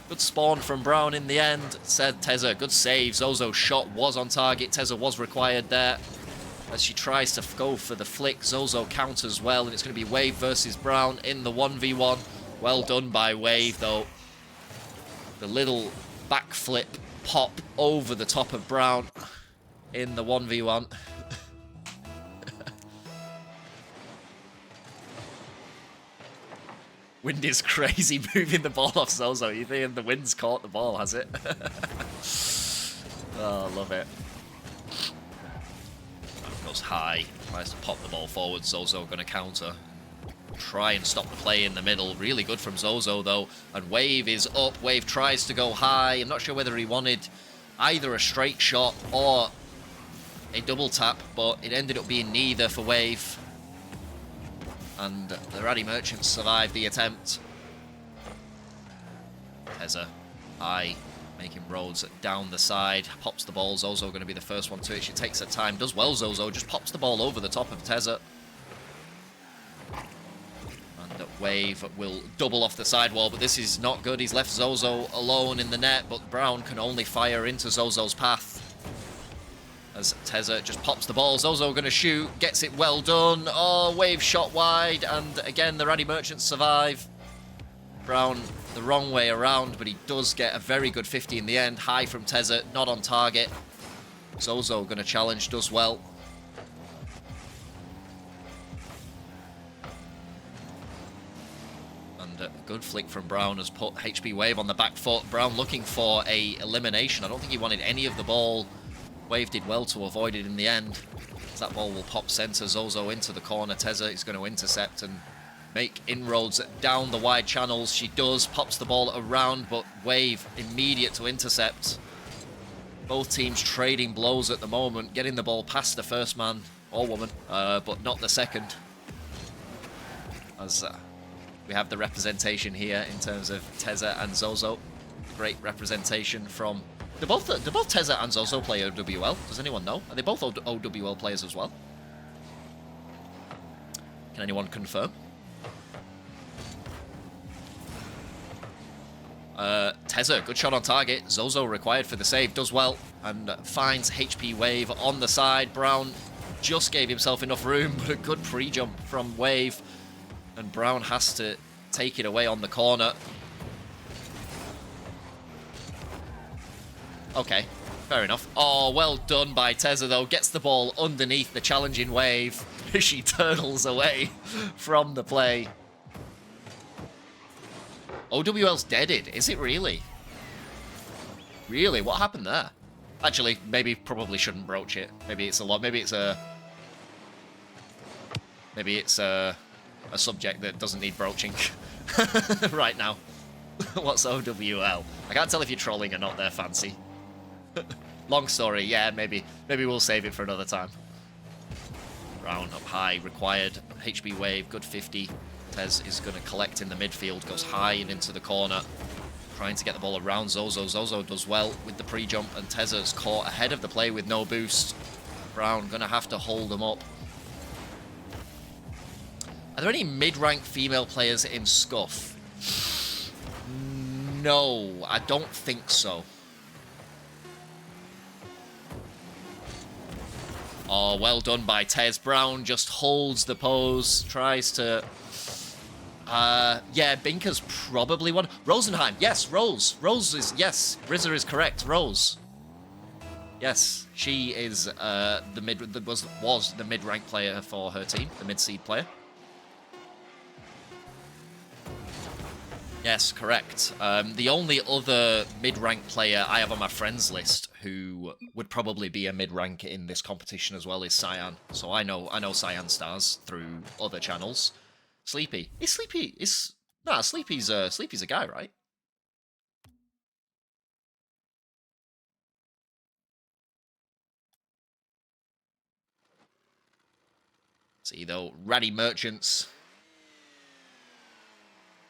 Good spawn from Brown in the end, said Tezza. Good save. Zozo's shot was on target. Tezza was required there. As she tries to go for the flick, Zozo counters well, and it's going to be Wave versus Brown in the 1v1. Well done by Wave, though. The little backflip pop over the top of Brown in the 1v1. Wind is crazy, moving the ball off Zozo. You think the wind's caught the ball, has it? Oh, love it. That goes high. Tries to pop the ball forward. Zozo going to counter. Try and stop the play in the middle. Really good from Zozo, though. And Wave is up. Wave tries to go high. I'm not sure whether he wanted either a straight shot or a double tap, but it ended up being neither for Wave. And the Ratty Merchants survived the attempt. Tezza, high, making roads down the side. Pops the ball. Zozo going to be the first one to it. She takes her time. Does well, Zozo. Just pops the ball over the top of Tezza. And Wave will double off the sidewall, but this is not good. He's left Zozo alone in the net, but Brown can only fire into Zozo's path. As Tezza just pops the ball. Zozo going to shoot. Gets it well done. Oh, Wave shot wide. And again, the Ratty Merchants survive. Brown the wrong way around, but he does get a very good 50 in the end. High from Tezza. Not on target. Zozo going to challenge. Does well. And a good flick from Brown has put HP Wave on the back foot. Brown looking for a elimination. I don't think he wanted any of the ball. Wave did well to avoid it in the end. As that ball will pop center. Zozo into the corner. Tezza is going to intercept and make inroads down the wide channels. She does. Pops the ball around, but Wave immediate to intercept. Both teams trading blows at the moment. Getting the ball past the first man or woman, but not the second. As we have the representation here in terms of Tezza and Zozo. Great representation from... Do both Tezza and Zozo play OWL? Does anyone know? Are they both OWL players as well? Can anyone confirm? Tezza, good shot on target. Zozo required for the save, does well, and finds HP Wave on the side. Brown just gave himself enough room, but a good pre-jump from Wave. And Brown has to take it away on the corner. Okay, fair enough. Oh, well done by Tezza, though. Gets the ball underneath the challenging Wave. She turtles away from the play. OWL's deaded. Is it really? Really? What happened there? Actually, maybe probably shouldn't broach it. Maybe it's a lot. Maybe it's a subject that doesn't need broaching right now. What's OWL? I can't tell if you're trolling or not there, Fancy. Long story. Yeah, maybe we'll save it for another time. Brown up high, required HP Wave, good 50. Tez is going to collect in the midfield, goes high and into the corner, trying to get the ball around Zozo. Zozo does well with the pre-jump, and Tezza's caught ahead of the play with no boost. Brown going to have to hold them up. Are there any mid-rank female players in Scuff? No, I don't think so. Oh, well done by Tez. Brown just holds the pose, tries to... yeah, Binker's probably one. Rosenheim, yes, Rose. Rose is, yes, Rizza is correct, Rose. Yes, she is was the mid-rank player for her team, the mid-seed player. Yes, correct. The only other mid-rank player I have on my friends list who would probably be a mid-rank in this competition as well is Cyan. So I know Cyan stars through other channels. Sleepy. Sleepy's a guy, right? See though, Ratty Merchants.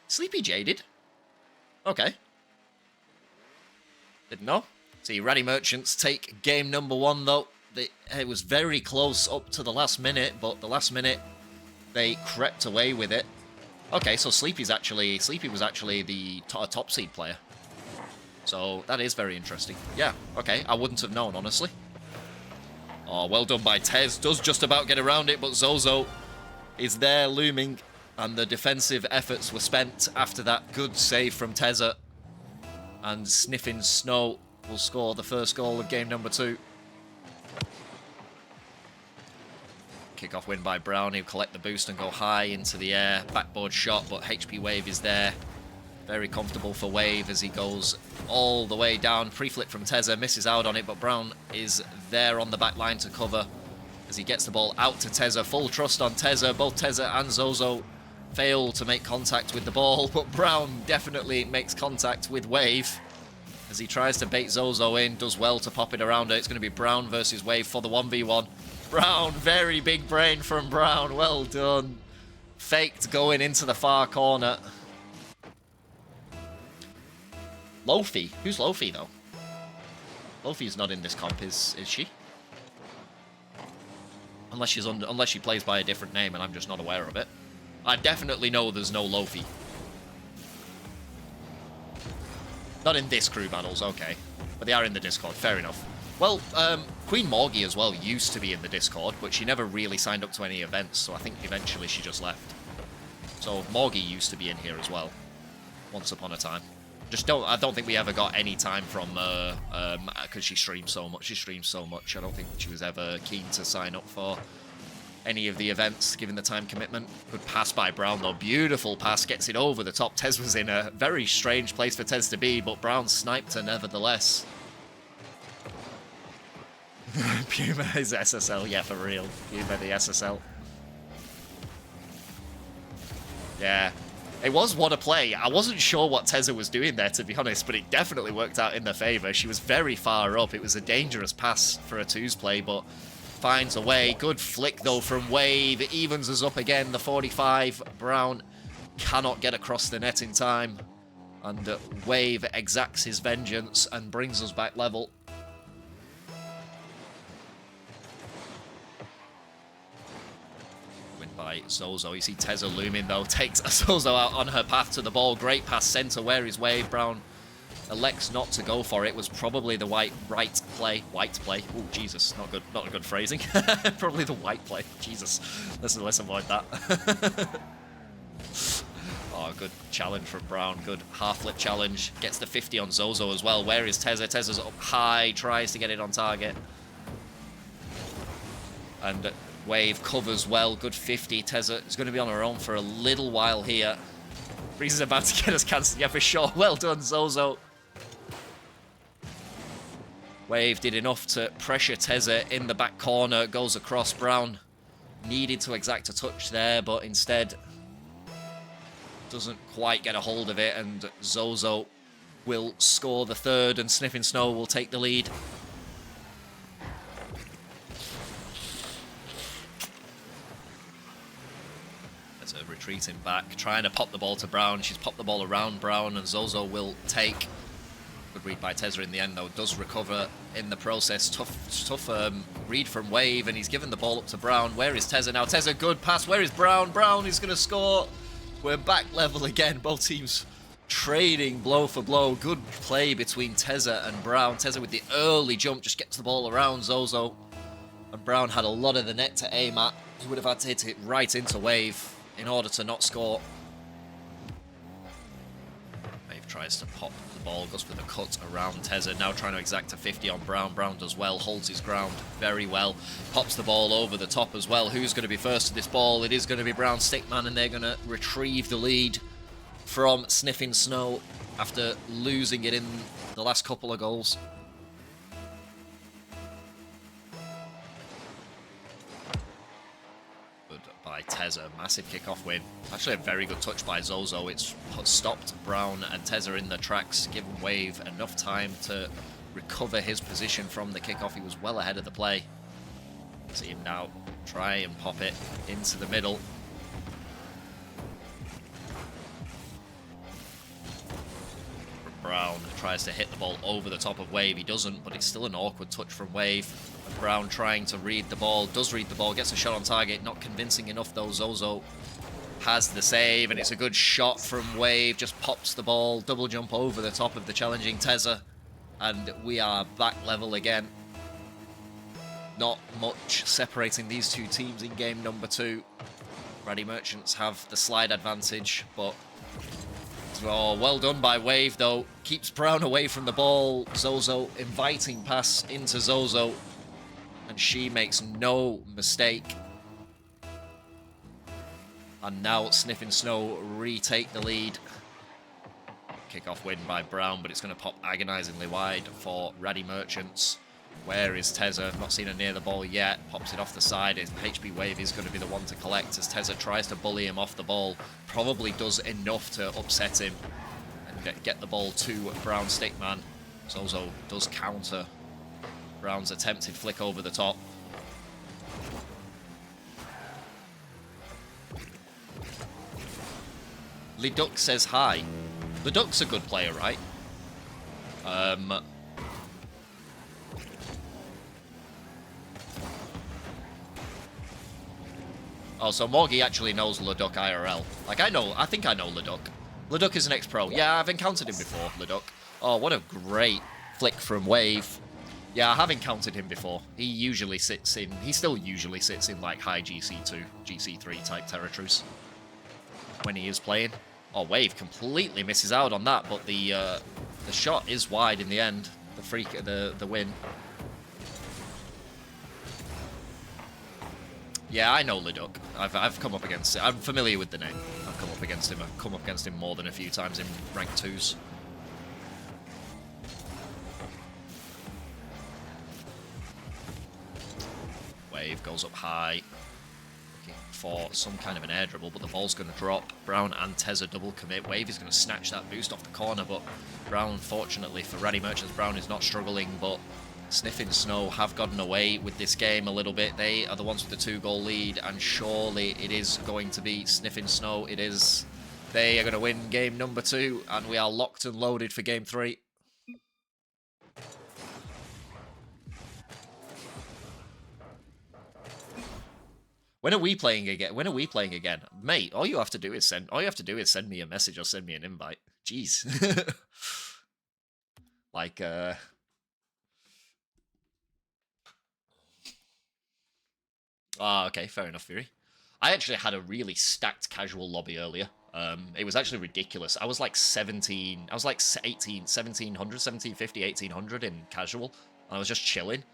Sleepy jaded. Okay. Didn't know. See, Ratty Merchants take game number 1 though. It was very close up to the last minute, but the last minute they crept away with it. Okay, so Sleepy was actually the top seed player. So that is very interesting. Yeah, okay, I wouldn't have known, honestly. Oh, well done by Tez. Does just about get around it, but Zozo is there looming. And the defensive efforts were spent after that good save from Tezza. And Sniffin Snow will score the first goal of game number 2. Kickoff win by Brown. He'll collect the boost and go high into the air. Backboard shot, but HP Wave is there. Very comfortable for Wave as he goes all the way down. Pre-flip from Tezza, misses out on it, but Brown is there on the back line to cover as he gets the ball out to Tezza. Full trust on Tezza. Both Tezza and Zozo fail to make contact with the ball, but Brown definitely makes contact with Wave as he tries to bait Zozo in. Does well to pop it around her. It's going to be Brown versus Wave for the 1v1. Brown, very big brain from Brown. Well done. Faked going into the far corner. Lofi. Who's Lofi, though? Lofi's not in this comp, is she? Unless she plays by a different name and I'm just not aware of it. I definitely know there's no Lofi. Not in this crew battles, okay. But they are in the Discord, fair enough. Well, Queen Morgie as well used to be in the Discord, but she never really signed up to any events, so I think eventually she just left. So Morgie used to be in here as well, once upon a time. I don't think we ever got any time from because she streams so much. I don't think she was ever keen to sign up for any of the events, given the time commitment. Good pass by Brown, though. Beautiful pass, gets it over the top. Tez was in a very strange place for Tez to be, but Brown sniped her nevertheless. Puma is SSL, yeah, for real. Puma the SSL. Yeah. It was what a play. I wasn't sure what Tezza was doing there, to be honest, but it definitely worked out in their favour. She was very far up. It was a dangerous pass for a twos play, but finds a way. Good flick, though, from Wave. It evens us up again, the 45. Brown cannot get across the net in time. And Wave exacts his vengeance and brings us back level. By Zozo. You see Tezza looming, though. Takes Zozo out on her path to the ball. Great pass centre. Where is Wave? Brown elects not to go for it. Was probably the right play. Oh, Jesus. Not a good phrasing. Probably the white play. Jesus. Let's avoid that. Oh, good challenge from Brown. Good half-flip challenge. Gets the 50 on Zozo as well. Where is Tezza? Tezza's up high. Tries to get it on target. And Wave covers well. Good 50. Tezza is going to be on her own for a little while here. Breeze is about to get us cancelled. Yeah, for sure. Well done, Zozo. Wave did enough to pressure Tezza in the back corner. Goes across. Brown needed to exact a touch there, but instead doesn't quite get a hold of it. And Zozo will score the third, and Sniffin Snow will take the lead. Tezza retreating back, trying to pop the ball to Brown. She's popped the ball around Brown, and Zozo will take. Good read by Tezza in the end, though. Does recover in the process. Tough read from Wave, and he's given the ball up to Brown. Where is Tezza now? Tezza, good pass. Where is Brown? Brown is going to score. We're back level again. Both teams trading blow for blow. Good play between Tezza and Brown. Tezza with the early jump just gets the ball around Zozo. And Brown had a lot of the net to aim at. He would have had to hit it right into Wave in order to not score. Wave tries to pop the ball, goes for the cut around Tezza, now trying to exact a 50 on Brown. Brown does well, holds his ground very well, pops the ball over the top as well. Who's going to be first to this ball? It is going to be Brownstickman, and they're going to retrieve the lead from Sniffin Snow after losing it in the last couple of goals. By Tezza, massive kickoff win. Actually a very good touch by Zozo. It's stopped Brown and Tezza in the tracks, given Wave enough time to recover his position from the kickoff. He was well ahead of the play. See him now try and pop it into the middle. Brown tries to hit the ball over the top of Wave. He doesn't, but it's still an awkward touch from Wave. Brown trying to read the ball, does read the ball, gets a shot on target, not convincing enough though. Zozo has the save, and it's a good shot from Wave, just pops the ball, double jump over the top of the challenging Tezza, and we are back level again. Not much separating these two teams in game number 2. Ratty Merchants have the slide advantage, but oh, well done by Wave though. Keeps Brown away from the ball. Zozo inviting pass into Zozo, and she makes no mistake. And now Sniffin Snow retake the lead. Kickoff win by Brown, but it's going to pop agonizingly wide for Ratty Merchants. Where is Tezza? Not seen her near the ball yet. Pops it off the side. HB Wave is going to be the one to collect as Tezza tries to bully him off the ball. Probably does enough to upset him and get the ball to Brownstickman. Zozo does counter Brown's attempted flick over the top. Leduc says hi. Leduc's a good player, right? Oh, so Morgie actually knows Leduc IRL. Like, I think I know Leduc. Leduc is an ex-pro. Yeah, I've encountered him before, Leduc. Oh, what a great flick from Wave. Yeah, I have encountered him before. He still usually sits in, like, high GC2, GC3 type territories when he is playing. Oh, Wave completely misses out on that, but the shot is wide in the end. The win. Yeah, I know Leduc. I've come up against it. I'm familiar with the name. I've come up against him. I've come up against him more than a few times in rank 2s. Wave goes up high, looking for some kind of an air dribble, but the ball's going to drop. Brown and Tezza double commit. Wave is going to snatch that boost off the corner, but Brown, fortunately for Ratty Merchants, Brown is not struggling, but Sniffin Snow have gotten away with this game a little bit. They are the ones with the 2-goal lead, and surely it is going to be Sniffin Snow. It is. They are going to win game number 2, and we are locked and loaded for game 3. When are we playing again? When are we playing again? Mate, all you have to do is send me a message or send me an invite. Jeez. Like, okay, fair enough, Fury. I actually had a really stacked casual lobby earlier. It was actually ridiculous. I was like 1750, 1800 in casual. And I was just chilling.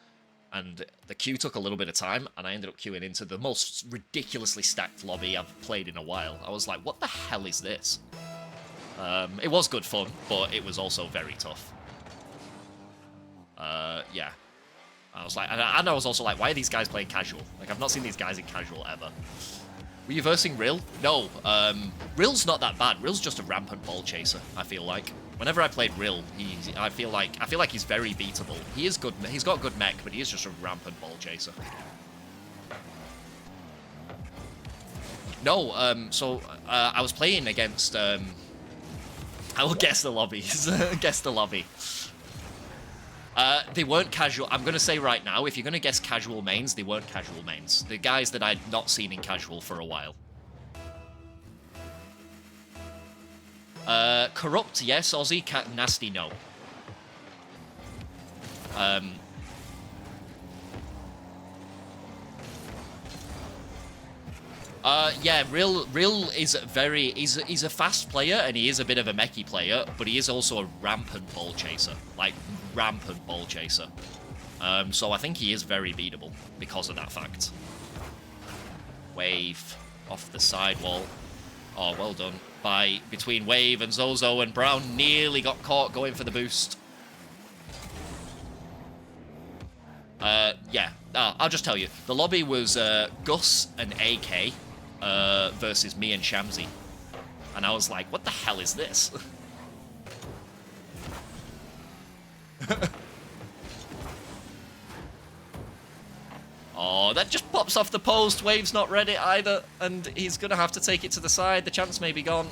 And the queue took a little bit of time, and I ended up queuing into the most ridiculously stacked lobby I've played in a while. I was like, what the hell is this? It was good fun, but it was also very tough. Yeah. I was like, and I was also like, why are these guys playing casual? Like, I've not seen these guys in casual ever. Were you versing Rill? No, Rill's not that bad. Rill's just a rampant ball chaser, I feel like. Whenever I played Rill, I feel like he's very beatable. He is good. He's got good mech, but he is just a rampant ball chaser. No, so I was playing against... I will guess the lobbies. Guess the lobby. They weren't casual. I'm going to say right now, if you're going to guess casual mains, they weren't casual mains. The guys that I'd not seen in casual for a while. Corrupt, yes. Aussie, nasty, no. Yeah, Real is very... He's a fast player, and he is a bit of a mechy player, but he is also a rampant ball chaser. Like, rampant ball chaser. So I think he is very beatable because of that fact. Wave off the sidewall. Oh, well done. Between Wave and Zozo, and Brown nearly got caught going for the boost. Yeah, I'll just tell you. The lobby was Gus and AK versus me and Shamsi. And I was like, what the hell is this? Oh, that just pops off the post. Wave's not ready either, and he's going to have to take it to the side. The chance may be gone.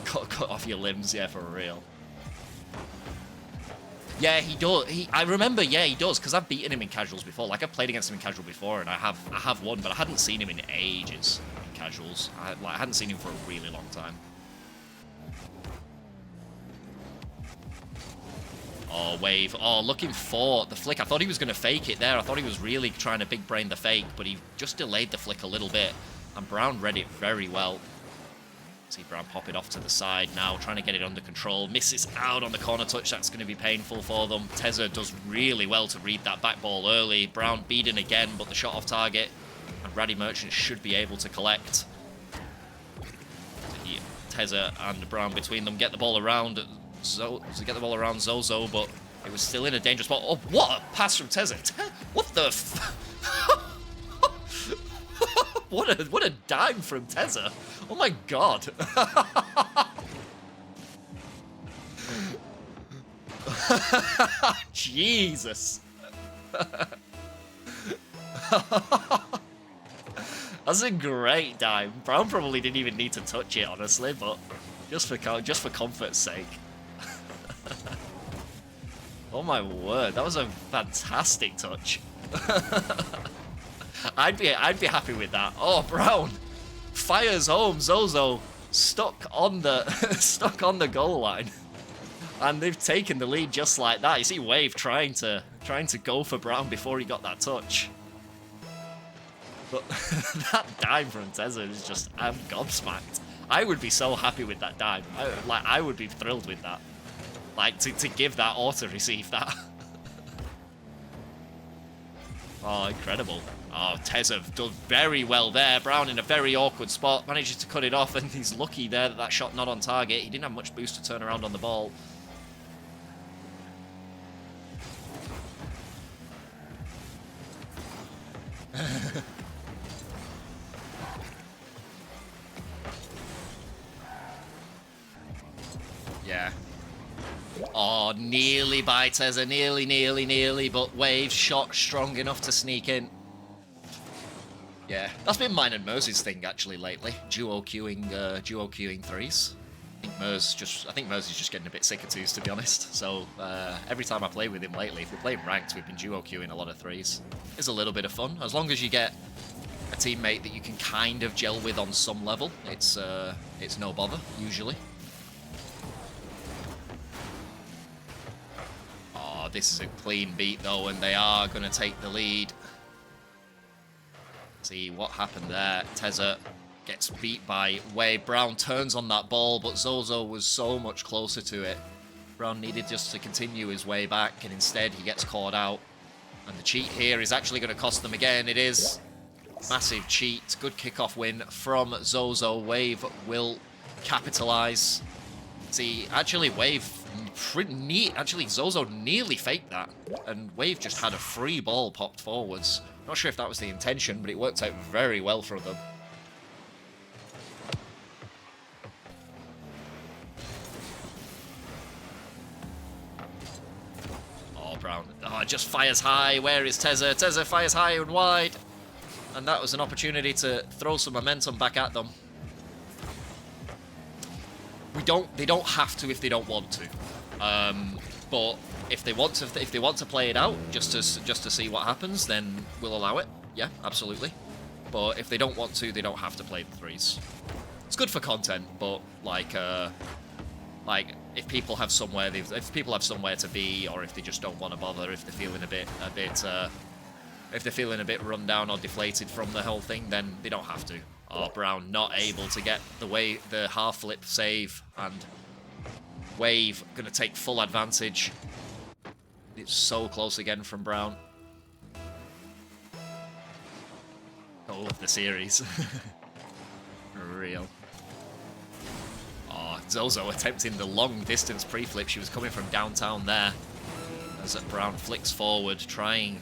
Cut off your limbs, yeah, for real. Yeah, he does. I remember, yeah, he does, because I've beaten him in casuals before. Like, I've played against him in casual before, and I have won, but I hadn't seen him in ages in casuals. I hadn't seen him for a really long time. Oh, Wave. Oh, looking for the flick. I thought he was going to fake it there. I thought he was really trying to big brain the fake, but he just delayed the flick a little bit. And Brown read it very well. See Brown pop it off to the side now, trying to get it under control. Misses out on the corner touch. That's going to be painful for them. Tezza does really well to read that back ball early. Brown beaten again, but the shot off target. And Ratty Merchant should be able to collect. Tezza and Brown between them get the ball around. Get the ball around Zozo, but it was still in a dangerous spot. Oh, what a pass from Tezza. What the what a dime from Tezza. Oh my god. Jesus. That's a great dime. Brown probably didn't even need to touch it, honestly, but just for comfort's sake. Oh my word, that was a fantastic touch. I'd be happy with that. Oh, Brown fires home. Zozo stuck on the goal line, and they've taken the lead just like that. You see Wave trying to go for Brown before he got that touch. But that dime from Tezza is just, I'm gobsmacked. I would be so happy with that dime. I would be thrilled with that. Like, to give that or to receive that. Oh, incredible. Oh, Tezza does very well there. Brown in a very awkward spot. Manages to cut it off, and he's lucky there that that shot not on target. He didn't have much boost to turn around on the ball. Yeah. Oh, nearly by Tezza. Nearly, but Wave shot strong enough to sneak in. Yeah, that's been mine and Mers's thing actually lately. Duo queuing threes. I think Mers is just getting a bit sick of twos, to be honest. So every time I play with him lately, if we're playing ranked, we've been duo queuing a lot of threes. It's a little bit of fun, as long as you get a teammate that you can kind of gel with on some level. It's no bother usually. Oh, this is a clean beat though, and they are going to take the lead. See what happened there. Tezza gets beat by Wave. Brown turns on that ball, but Zozo was so much closer to it. Brown needed just to continue his way back, and instead he gets caught out. And the cheat here is actually going to cost them again. It is. Massive cheat. Good kickoff win from Zozo. Wave will capitalize. See, actually, actually, Zozo nearly faked that, and Wave just had a free ball popped forwards. Not sure if that was the intention, but it worked out very well for them. Oh, Brown. Oh, just fires high. Where is Tezza? Tezza fires high and wide. and that was an opportunity to throw some momentum back at them. They don't have to if they don't want to. But if they want to play it out just to see what happens, then we'll allow it. Yeah, absolutely. But if they don't want to, they don't have to play the threes. It's good for content, but like if people have somewhere to be, or if they just don't want to bother, if they're feeling a bit run down or deflated from the whole thing, then they don't have to. Oh, Brown not able to get the half flip save, and Wave going to take full advantage. It's so close again from Brown. Goal of the series. Real. Oh, Zozo attempting the long distance pre-flip. She was coming from downtown there. As Brown flicks forward,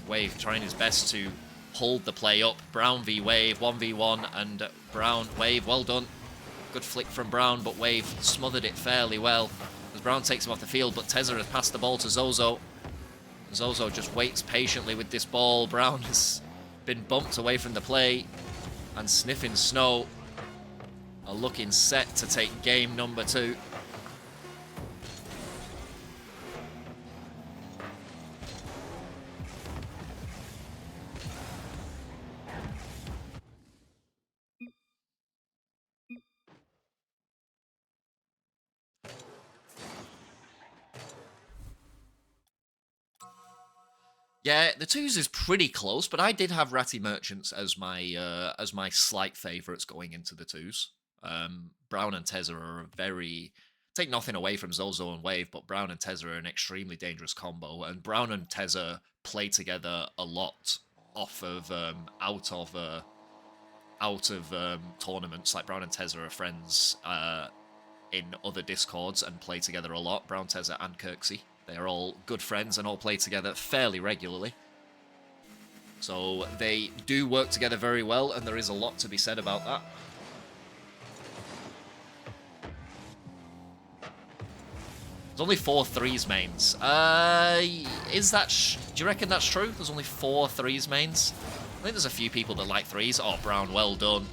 Wave trying his best to hold the play up. Brown v Wave, 1v1, and Wave, well done. Good flick from Brown, but Wave smothered it fairly well. As Brown takes him off the field, but Tezza has passed the ball to Zozo. Zozo just waits patiently with this ball. Brown has been bumped away from the play, and Sniffin Snow are looking set to take game number 2. Yeah, the 2s is pretty close, but I did have Ratty Merchants as my slight favourites going into the 2s. Brown and Tezza are take nothing away from Zozo and Wave, but Brown and Tezza are an extremely dangerous combo, and Brown and Tezza play together a lot out of tournaments. Like, Brown and Tezza are friends in other discords and play together a lot. Brown, Tezza, and Kirksy. They are all good friends and all play together fairly regularly. So they do work together very well, and there is a lot to be said about that. There's only 4 threes mains. Is that... do you reckon that's true? There's only 4 threes mains? I think there's a few people that like threes. Oh, Brown, well done.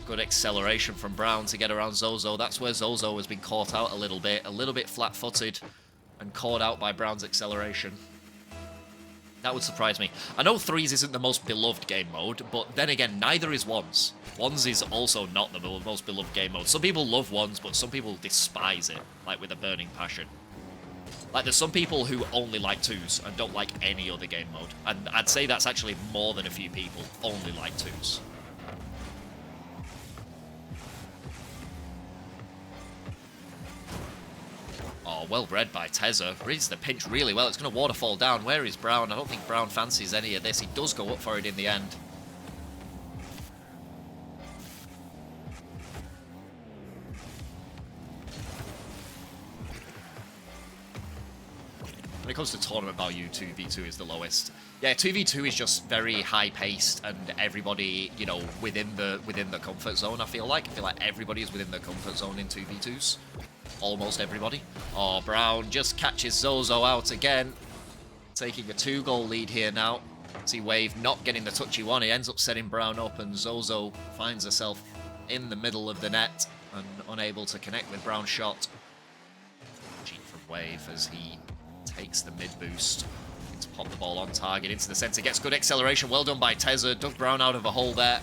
Good acceleration from Brown to get around Zozo. That's where Zozo has been caught out a little bit flat-footed, and caught out by Brown's acceleration. That would surprise me. I know threes isn't the most beloved game mode, but then again, neither is ones. Ones is also not the most beloved game mode. Some people love ones, but some people despise it, like with a burning passion. Like, there's some people who only like 2s and don't like any other game mode. And I'd say that's actually more than a few people only like 2s. Oh, well read by Tezza. Reads the pinch really well. It's going to waterfall down. Where is Brown? I don't think Brown fancies any of this. He does go up for it in the end. When it comes to tournament value, 2v2 is the lowest. Yeah, 2v2 is just very high-paced, and everybody, you know, within the comfort zone, I feel like. Everybody is within the comfort zone in 2v2s. Almost everybody. Oh, Brown just catches Zozo out again. Taking a 2-goal lead here now. See Wave not getting the touch he wanted. He ends up setting Brown up, and Zozo finds herself in the middle of the net and unable to connect with Brown's shot. Cheat from Wave as he takes the mid-boost to pop the ball on target into the centre. Gets good acceleration. Well done by Tezza. Dug Brown out of a hole there.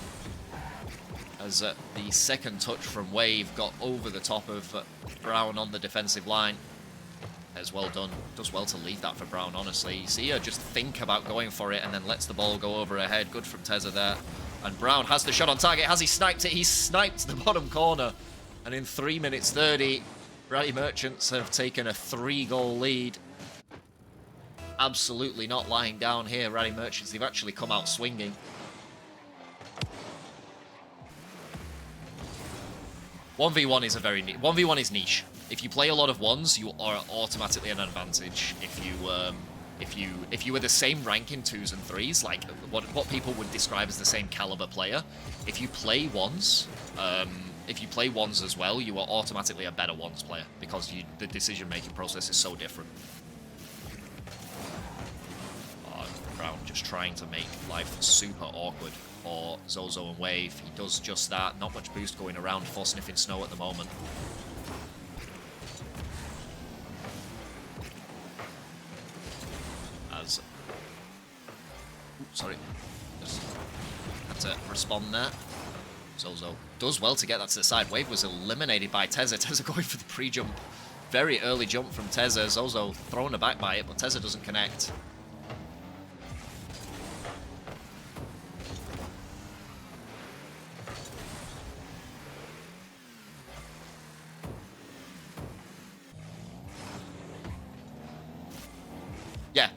As the second touch from Wave got over the top of Brown on the defensive line. As well done. Does well to leave that for Brown, honestly. You see her just think about going for it and then lets the ball go over her head. Good from Tezza there. And Brown has the shot on target. Has he sniped it? He sniped the bottom corner. And in 3 minutes 30, Ratty Merchants have taken a 3-goal lead. Absolutely not lying down here, Ratty Merchants. They've actually come out swinging. 1v1 is 1v1 is niche. If you play a lot of ones, you are automatically an advantage. If you were the same rank in 2s and 3s, like what people would describe as the same caliber player, if you play ones as well, you are automatically a better ones player because the decision-making process is so different. Brown, just trying to make life super awkward for Zozo and Wave. He does just that. Not much boost going around for Sniffin Snow at the moment. As... Oops, sorry. Just had to respond there. Zozo does well to get that to the side. Wave was eliminated by Tezza. Tezza going for the pre-jump. Very early jump from Tezza. Zozo thrown aback by it, but Tezza doesn't connect.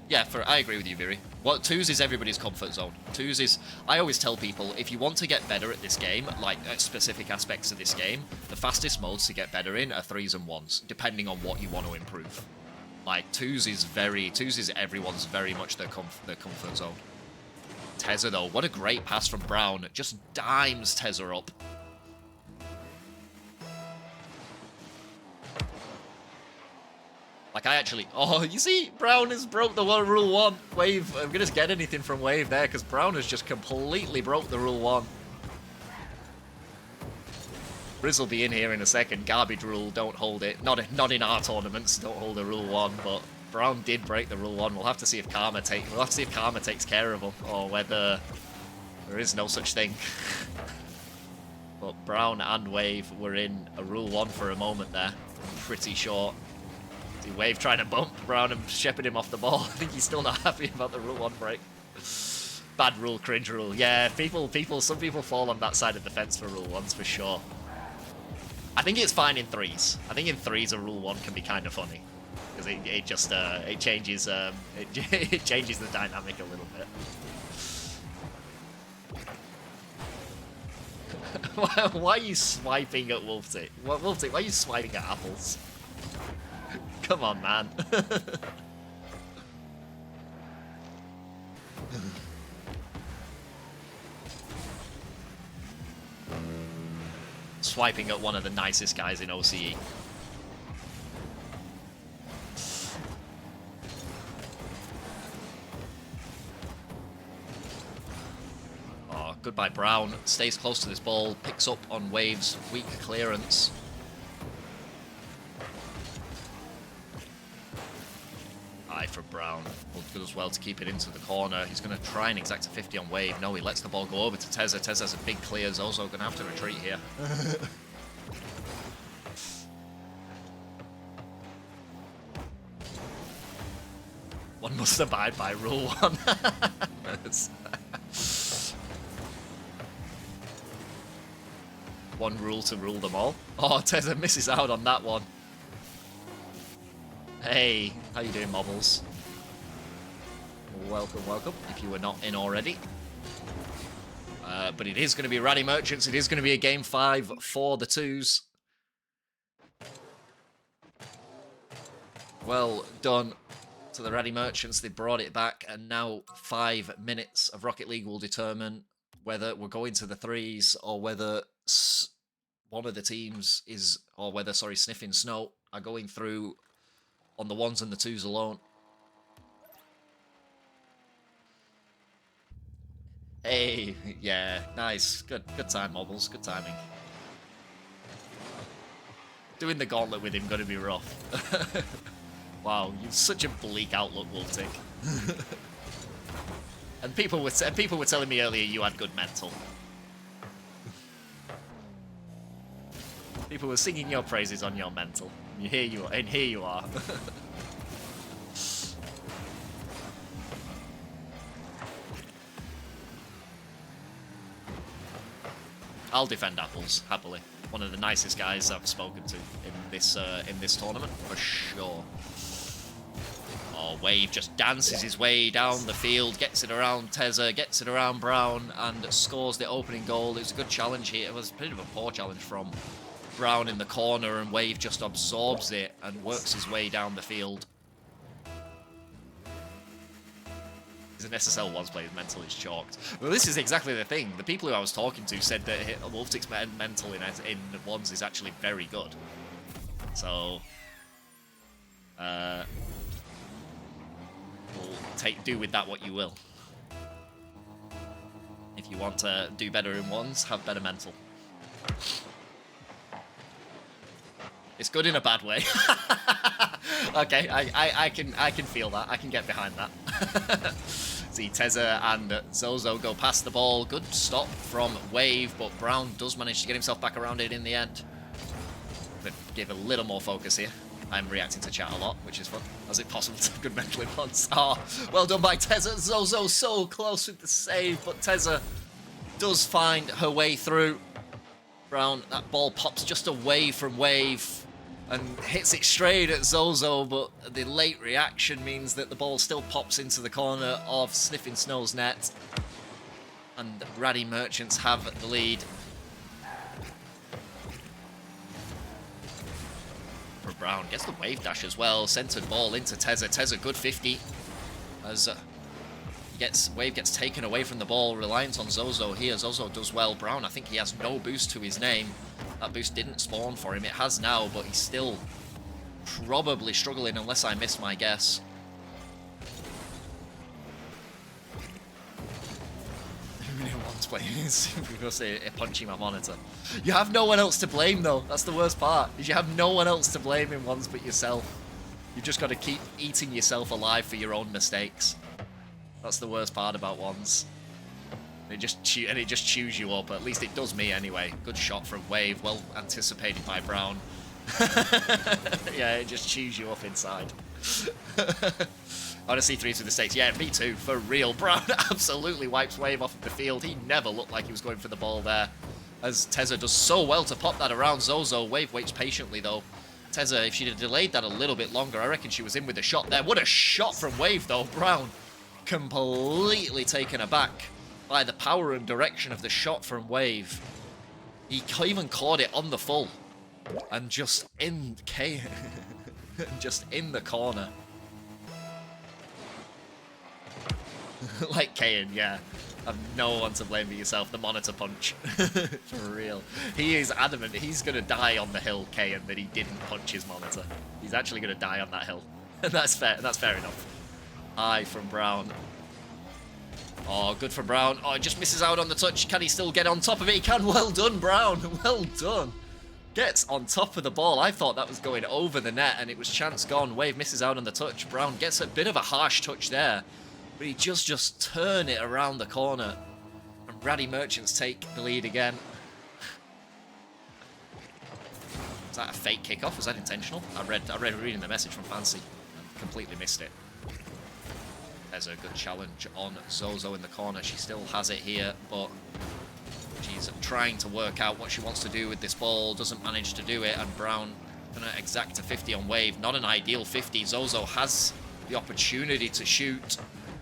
Yeah, I agree with you, Viri. What twos is everybody's comfort zone. Twos is, I always tell people, if you want to get better at this game, like at specific aspects of this game, the fastest modes to get better in are 3s and 1s, depending on what you want to improve. Like, twos is everyone's very much their comfort zone. Tezza, though, what a great pass from Brown. Just dimes Tezza up. Like, I actually... Oh, you see? Brown has broke the rule 1. Wave, I'm going to get anything from Wave there, because Brown has just completely broke the rule 1. Riz will be in here in a second. Garbage rule, don't hold it. Not in our tournaments, don't hold the rule 1, but Brown did break the rule 1. We'll have to see if Karma takes care of him, or whether there is no such thing. But Brown and Wave were in a rule 1 for a moment there. Pretty short. See Wave trying to bump Brown and shepherd him off the ball. I think he's still not happy about the rule 1 break. Bad rule, cringe rule. Yeah, some people fall on that side of the fence for rule 1s for sure. I think it's fine in 3s. I think in 3s a rule 1 can be kind of funny. Because it changes it changes the dynamic a little bit. Why are you swiping at Wolftic? Wolftic, why are you swiping at apples? Come on, man. Swiping at one of the nicest guys in OCE. Oh, goodbye Brown. Stays close to this ball. Picks up on Wave's weak clearance. For Brown. Does well to keep it into the corner. He's going to try and exact a 50 on Wave. No, he lets the ball go over to Tezza. Tezza has a big clear. Zozo going to have to retreat here. One must abide by rule 1. One rule to rule them all. Oh, Tezza misses out on that one. Hey, how you doing, Mobbles? Welcome, welcome, if you were not in already. But it is going to be Ratty Merchants. It is going to be a Game 5 for the 2s. Well done to the Ratty Merchants. They brought it back, and now 5 minutes of Rocket League will determine whether we're going to the 3s or whether one of the teams is, or whether, sorry, Sniffin Snow are going through on the 1s and the 2s alone. Hey, yeah, nice. Good time, Mobbles. Good timing. Doing the gauntlet with him gonna be rough. Wow, you've such a bleak outlook, Wolftic. And people were telling me earlier you had good mental. People were singing your praises on your mental. Here you are. I'll defend Apples happily. One of the nicest guys I've spoken to in this tournament for sure. Oh, Wave just dances his way down the field, gets it around Tezza, gets it around Brown, and scores the opening goal. It was a good challenge here. It was a bit of a poor challenge from Brown in the corner, and Wave just absorbs it and works his way down the field. He's an SSL once player's mental is chalked. Well, this is exactly the thing. The people who I was talking to said that Wolftic's mental in ones is actually very good. So, we'll do with that what you will. If you want to do better in ones, have better mental. It's good in a bad way. Okay, I can feel that. I can get behind that. See, Tezza and Zozo go past the ball. Good stop from Wave, but Brown does manage to get himself back around it in the end. But give a little more focus here. I'm reacting to chat a lot, which is fun. Is it possible to have good mental in once? Oh, well done by Tezza. Zozo so close with the save, but Tezza does find her way through. Brown, that ball pops just away from Wave and hits it straight at Zozo, but the late reaction means that the ball still pops into the corner of Sniffin Snow's net. And Ratty Merchants have the lead. For Brown, gets the wave dash as well. Centered ball into Tezza. Tezza, good 50. As Wave gets taken away from the ball. Reliance on Zozo here. Zozo does well. Brown, I think he has no boost to his name. That boost didn't spawn for him. It has now, but he's still probably struggling unless I miss my guess. One's playing because punching my monitor. You have no one else to blame though. That's the worst part. Is you have no one else to blame in ones but yourself. You've just got to keep eating yourself alive for your own mistakes. That's the worst part about ones. It just chews you up. At least it does me anyway. Good shot from Wave. Well anticipated by Brown. Yeah, it just chews you up inside. I want to see 3 through the stakes. Yeah, me too. For real. Brown absolutely wipes Wave off of the field. He never looked like he was going for the ball there. As Tezza does so well to pop that around Zozo. Wave waits patiently though. Tezza, if she'd have delayed that a little bit longer, I reckon she was in with a shot there. What a shot from Wave though. Brown completely taken aback by the power and direction of the shot from Wave. He even caught it on the full. And just in just in the corner. Like Kayan, yeah. Have no one to blame but yourself. The monitor punch. For real. He is adamant he's going to die on the hill, Kayan, that he didn't punch his monitor. He's actually going to die on that hill. And that's fair. That's fair enough. High from Brown. Oh, good for Brown. Oh, just misses out on the touch. Can he still get on top of it? He can. Well done, Brown. Well done. Gets on top of the ball. I thought that was going over the net and it was chance gone. Wave misses out on the touch. Brown gets a bit of a harsh touch there. But he just turn it around the corner. And Ratty Merchants take the lead again. Was that a fake kickoff? Was that intentional? I read reading the message from Fancy. And completely missed it. There's a good challenge on Zozo in the corner. She still has it here, but she's trying to work out what she wants to do with this ball. Doesn't manage to do it, and Brown gonna exact a 50 on Wave. Not an ideal 50. Zozo has the opportunity to shoot.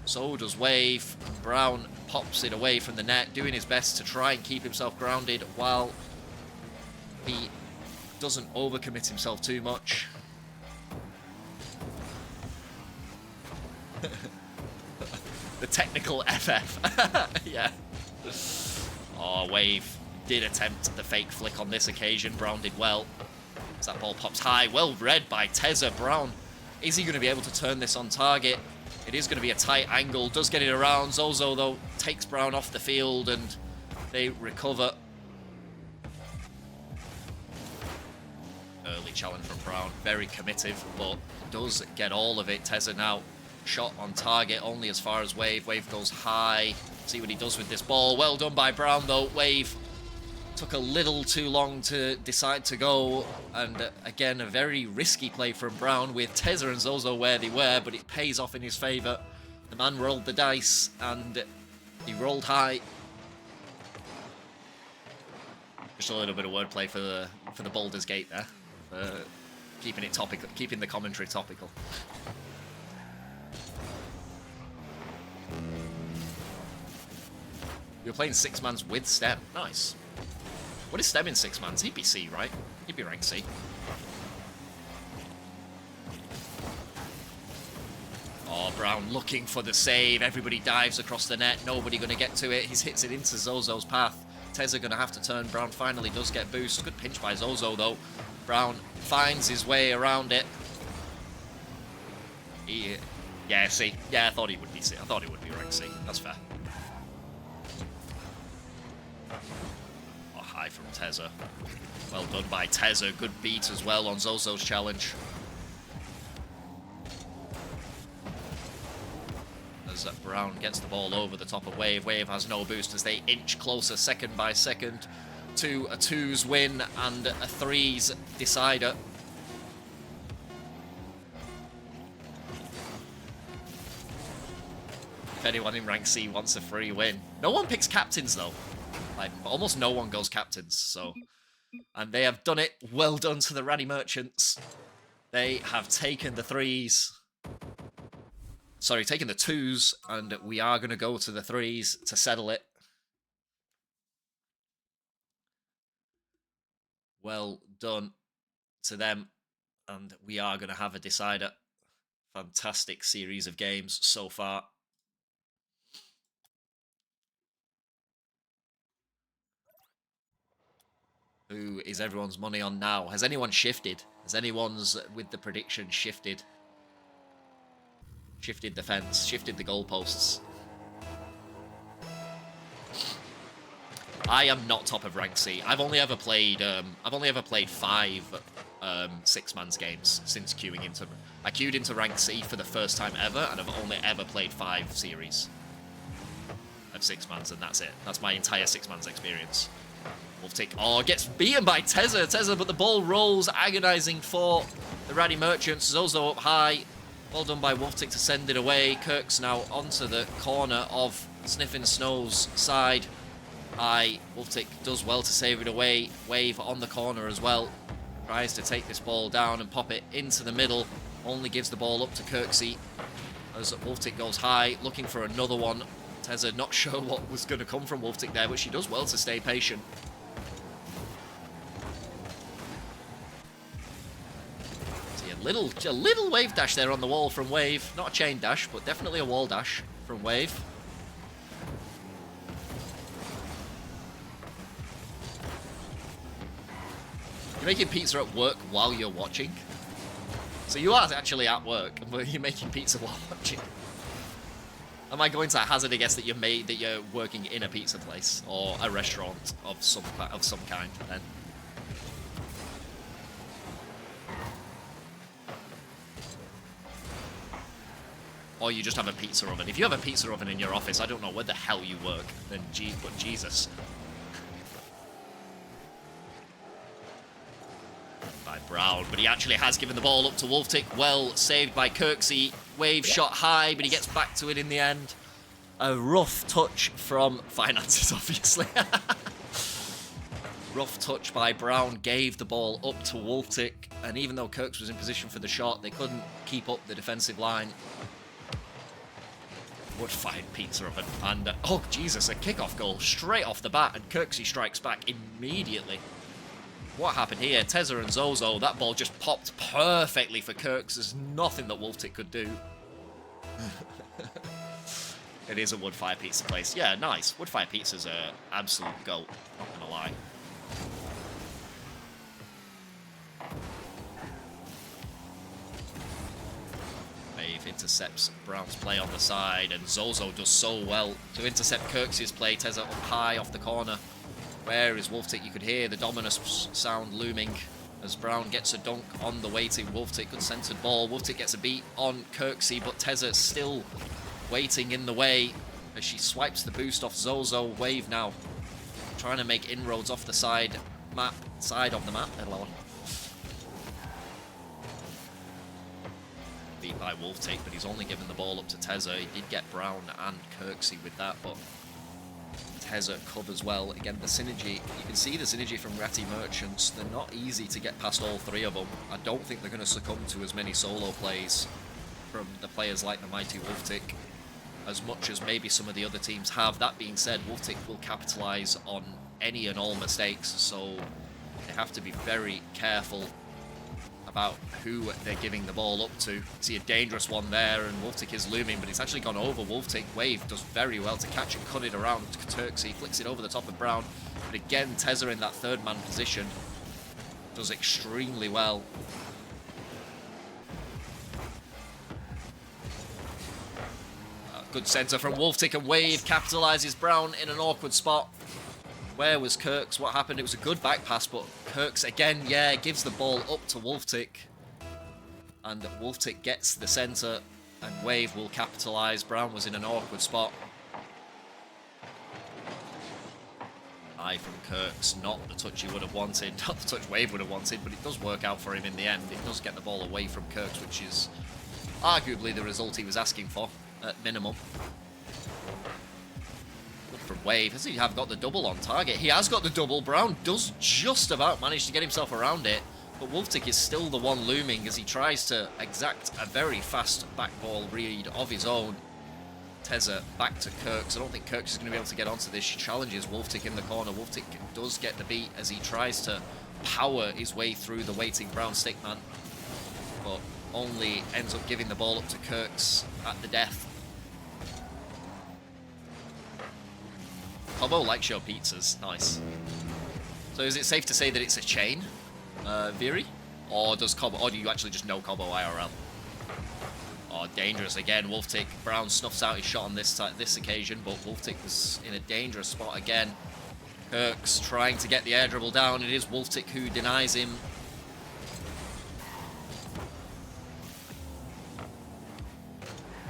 So does Wave. Brown pops it away from the net, doing his best to try and keep himself grounded while he doesn't overcommit himself too much. The technical FF. Yeah. Oh, Wave did attempt the fake flick on this occasion. Brown did well. As that ball pops high. Well read by Tezza. Brown, is he going to be able to turn this on target? It is going to be a tight angle. Does get it around. Zozo, though, takes Brown off the field and they recover. Early challenge from Brown. Very committive, but does get all of it. Tezza now shot on target only as far as Wave. Wave goes high. See what he does with this ball. Well done by Brown, though. Wave took a little too long to decide to go. And again, a very risky play from Brown with Tezza and Zozo where they were, but it pays off in his favour. The man rolled the dice and he rolled high. Just a little bit of wordplay for the Baldur's Gate there. Keeping it topical, keeping the commentary topical. You're playing 6-mans with Stem. Nice. What is Stem in 6-mans? He'd be C, right? He'd be rank C. Oh, Brown looking for the save. Everybody dives across the net. Nobody going to get to it. He hits it into Zozo's path. Tezza going to have to turn. Brown finally does get boost. Good pinch by Zozo, though. Brown finds his way around it. Yeah, C. Yeah, I thought he would be C. I thought he would be rank C. That's fair. high from Tezza. Well done by Tezza. Good beat as well on Zozo's challenge. As Brown gets the ball over the top of Wave. Wave has no boost as they inch closer second by second to a 2's win and a 3's decider. If anyone in rank C wants a free win. No one picks captains though. Like, almost no one goes captains, so... And they have done it. Well done to the Ratty merchants. They have taken the 3's. Sorry, taken the 2's, and we are going to go to the 3's to settle it. Well done to them, and we are going to have a decider. Fantastic series of games so far. Who is everyone's money on now? Has anyone shifted? Has anyone's with the prediction shifted? Shifted the fence, shifted the goalposts. I am not top of rank C. I've only ever played 5 six-man's games since queuing into. I queued into rank C for the first time ever, and I've only ever played 5 series of 6-mans, and that's it. That's my entire 6-man's experience. Wolftic, oh, gets beaten by Tezza, but the ball rolls, agonizing for the Ratty merchants. Zozo up high. Well done by Wolftic to send it away. Kirks now onto the corner of Sniffin Snow's side. Wolftic does well to save it away. Wave on the corner as well. Tries to take this ball down and pop it into the middle. Only gives the ball up to Kirksy as Wolftic goes high, looking for another one. Tezza not sure what was going to come from Wolftic there, but she does well to stay patient. A little wave dash there on the wall from Wave. Not a chain dash, but definitely a wall dash from Wave. You're making pizza at work while you're watching? So you are actually at work, but you're making pizza while watching. Am I going to hazard a guess that you're working in a pizza place or a restaurant of some kind then? Or you just have a pizza oven. If you have a pizza oven in your office, I don't know where the hell you work. Then, but Jesus. By Brown, but he actually has given the ball up to Wolftic. Well saved by Kirksy. Wave shot high, but he gets back to it in the end. A rough touch from Finances, obviously. Rough touch by Brown gave the ball up to Wolftic. And even though Kirks was in position for the shot, they couldn't keep up the defensive line. Would find pizza oven, and oh Jesus, a kickoff goal straight off the bat, and Kirksy strikes back immediately. What happened here? Tezza and Zozo, that ball just popped perfectly for Kirks. There's nothing that Wolftic could do. It is a wood-fire pizza place. Yeah, nice. Wood-fire pizza's an absolute goat, not gonna lie. Wave intercepts Brown's play on the side, and Zozo does so well to intercept Kirksy's play. Tezza up high off the corner. Where is Wolftic? You could hear the Dominus sound looming as Brown gets a dunk on the way to Wolftic. Good centered ball. Wolftic gets a beat on Kirksy, but Tezza still waiting in the way as she swipes the boost off Zozo. Wave now trying to make inroads off the side of the map. Beat by Wolftic, but he's only given the ball up to Tezza. He did get Brown and Kirksy with that, but Tezza covers well. Again, the synergy, you can see the synergy from Ratty merchants. They're not easy to get past all 3 of them. I don't think they're going to succumb to as many solo plays from the players like the mighty Wolftic as much as maybe some of the other teams have. That being said, Wolftic will capitalise on any and all mistakes, so they have to be very careful about who they're giving the ball up to. See a dangerous one there, and Wolftic is looming, but it's actually gone over Wolftic. Wave does very well to catch and cut it around. Kirksy flicks it over the top of Brown, but again, Tezza in that 3rd man position does extremely well. Good centre from Wolftic, and Wave capitalises Brown in an awkward spot. Where was Kirks? What happened? It was a good back pass, but Kirks again, yeah, gives the ball up to Wolftic. And Wolftic gets the centre, and Wave will capitalise. Brown was in an awkward spot. Eye from Kirks, not the touch he would have wanted, not the touch Wave would have wanted, but it does work out for him in the end. It does get the ball away from Kirks, which is arguably the result he was asking for, at minimum. Look from Wave, has he have got the double on target? He has got the double. Brown does just about manage to get himself around it, but Wolftic is still the one looming as he tries to exact a very fast back ball read of his own. Tezza back to Kirks. I don't think Kirks is going to be able to get onto this. She challenges Wolftic in the corner. Wolftic does get the beat as he tries to power his way through the waiting Brownstickman, but only ends up giving the ball up to Kirks at the death. Cobbo likes your pizzas. Nice. So is it safe to say that it's a chain, Viri? Or does Cobbo, or do you actually just know Cobbo IRL? Oh, dangerous again. Wolftic. Brown snuffs out his shot on this occasion, but Wolftic was in a dangerous spot again. Kirks trying to get the air dribble down. It is Wolftic who denies him.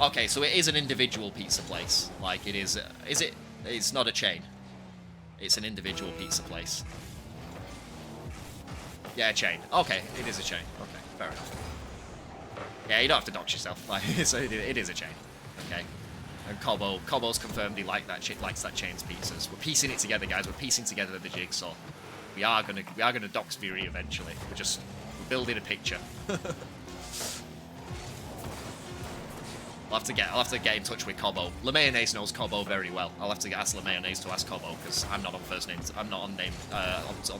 Okay, so it is an individual pizza place. Like it is it? It's not a chain. It's an individual pizza place. Yeah, a chain. Okay, it is a chain. Okay, fair enough. Yeah, you don't have to dox yourself. Like, so it is a chain. Okay. And Cobbo's confirmed he likes that chain's pizzas. We're piecing it together, guys. We're piecing together the jigsaw. We are gonna dox Fury eventually. We're building a picture. I'll have to get in touch with Cobbo. LeMayonnaise knows Cobbo very well. I'll have to ask LeMayonnaise to ask Cobbo because I'm not on first names. I'm not on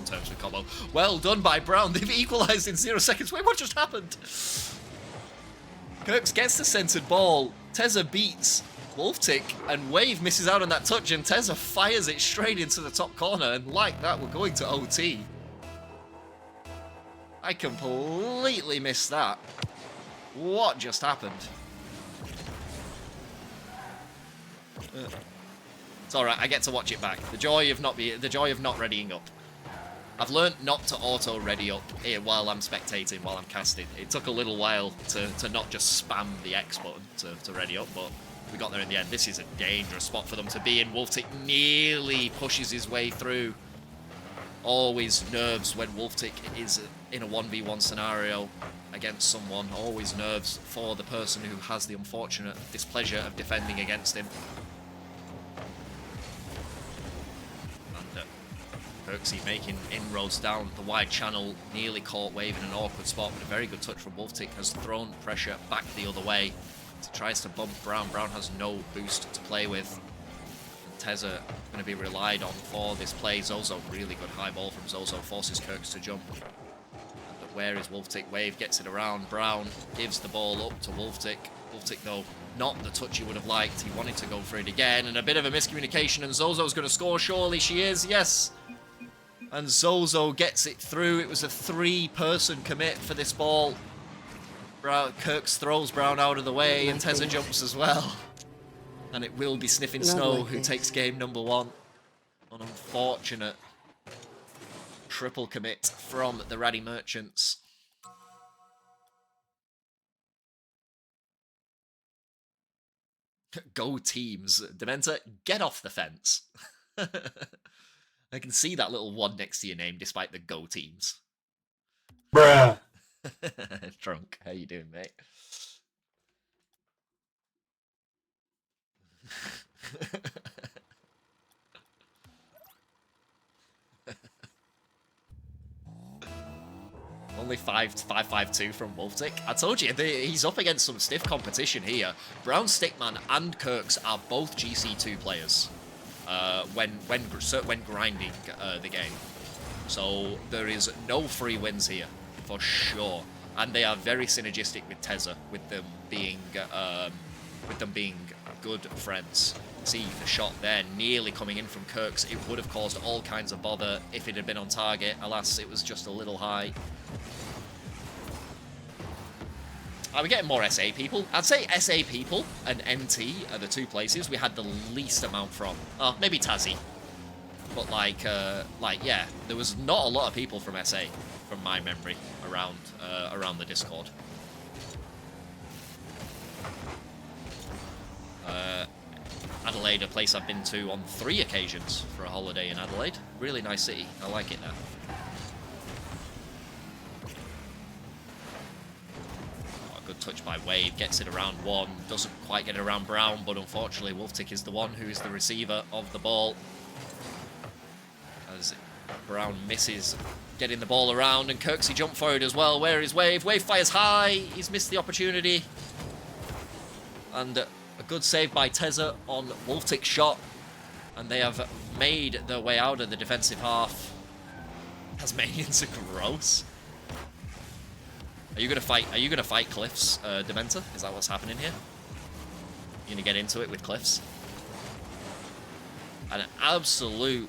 terms with Cobbo. Well done by Brown. They've equalised in 0 seconds. Wait, what just happened? Kirks gets the centered ball. Tezza beats Wolftic, and Wave misses out on that touch, and Tezza fires it straight into the top corner, and like that, we're going to OT. I completely missed that. What just happened? It's alright, I get to watch it back. The joy of not readying up. I've learned not to auto-ready up here while I'm spectating, while I'm casting. It took a little while to not just spam the X button to ready up, but we got there in the end. This is a dangerous spot for them to be in. Wolftic nearly pushes his way through. Always nerves when Wolftic is in a 1v1 scenario against someone. Always nerves for the person who has the unfortunate displeasure of defending against him. Kirksy making inroads down the wide channel, nearly caught Wave in an awkward spot, but a very good touch from Wolftic has thrown pressure back the other way. He tries to bump Brown. Brown has no boost to play with. And Tezza going to be relied on for this play. Zozo, really good high ball from Zozo, forces Kirks to jump. But where is Wolftic? Wave gets it around. Brown gives the ball up to Wolftic. Wolftic, though, not the touch he would have liked. He wanted to go for it again, and a bit of a miscommunication, and Zozo's going to score. Surely she is, yes. And Zozo gets it through. It was a 3-person commit for this ball. Kirks throws Brown out of the way, and Tezza jumps as well. And it will be Sniffin Snow who takes game number 1. An unfortunate triple commit from the Ratty Merchants. Go teams. Dementa, get off the fence. I can see that little 1 next to your name despite the go teams. Bruh. Drunk, how you doing, mate? Only 5-5-2 from Wolftic. I told you, he's up against some stiff competition here. Brownstickman and Kirks are both GC2 players. When grinding the game, so there is no free wins here for sure, and they are very synergistic with Tezza, with them being good friends. See the shot there, nearly coming in from Kirks. It would have caused all kinds of bother if it had been on target. Alas, it was just a little high. Are we getting more SA people? I'd say SA people and NT are the 2 places we had the least amount from. Oh, maybe Tazzy. But like yeah, there was not a lot of people from SA, from my memory, around the Discord. Adelaide, a place I've been to on 3 occasions for a holiday in Adelaide. Really nice city. I like it there. Oh, good touch by Wave. Gets it around 1. Doesn't quite get it around Brown, but unfortunately Wolftic is the one who is the receiver of the ball. As Brown misses getting the ball around, and Kirksy jump forward as well. Where is Wave? Wave fires high. He's missed the opportunity. And a good save by Tezza on Wolftic's shot. And they have made their way out of the defensive half. Tasmanians are gross. Are you gonna fight Cliffs, Dementa? Is that what's happening here? You gonna get into it with Cliffs? An absolute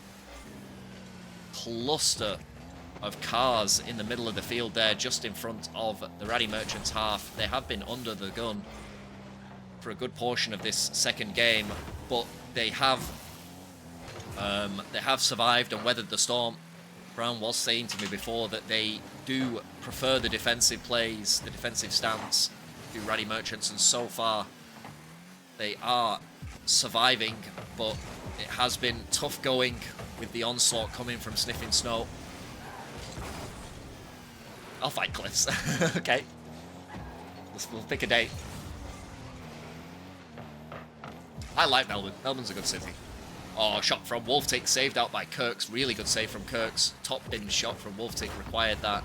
cluster of cars in the middle of the field there, just in front of the Ratty Merchants half. They have been under the gun for a good portion of this second game, but they have survived and weathered the storm. Brown was saying to me before that they do prefer the defensive plays, the defensive stance to Ratty Merchants, and so far they are surviving, but it has been tough going with the onslaught coming from Sniffin Snow. I'll fight Cliffs. Okay. We'll pick a date. I like Melbourne. Melbourne's a good city. Oh, shot from Wolftic, saved out by Kirks. Really good save from Kirks. Top bin shot from Wolftic, required that.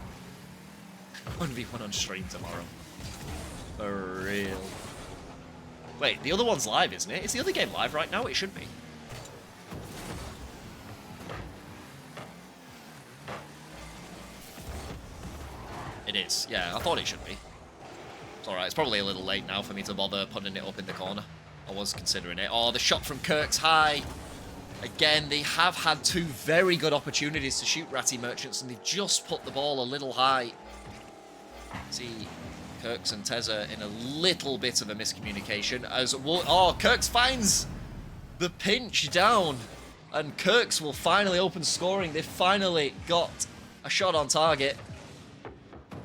1v1 on stream tomorrow. For real. Wait, the other one's live, isn't it? Is the other game live right now? It should be. It is. Yeah, I thought it should be. It's alright. It's probably a little late now for me to bother putting it up in the corner. I was considering it. Oh, the shot from Kirks high. Again, they have had 2 very good opportunities to shoot Ratty Merchants, and they've just put the ball a little high. See Kirks and Tezza in a little bit of a miscommunication. As Kirks finds the pinch down, and Kirks will finally open scoring. They've finally got a shot on target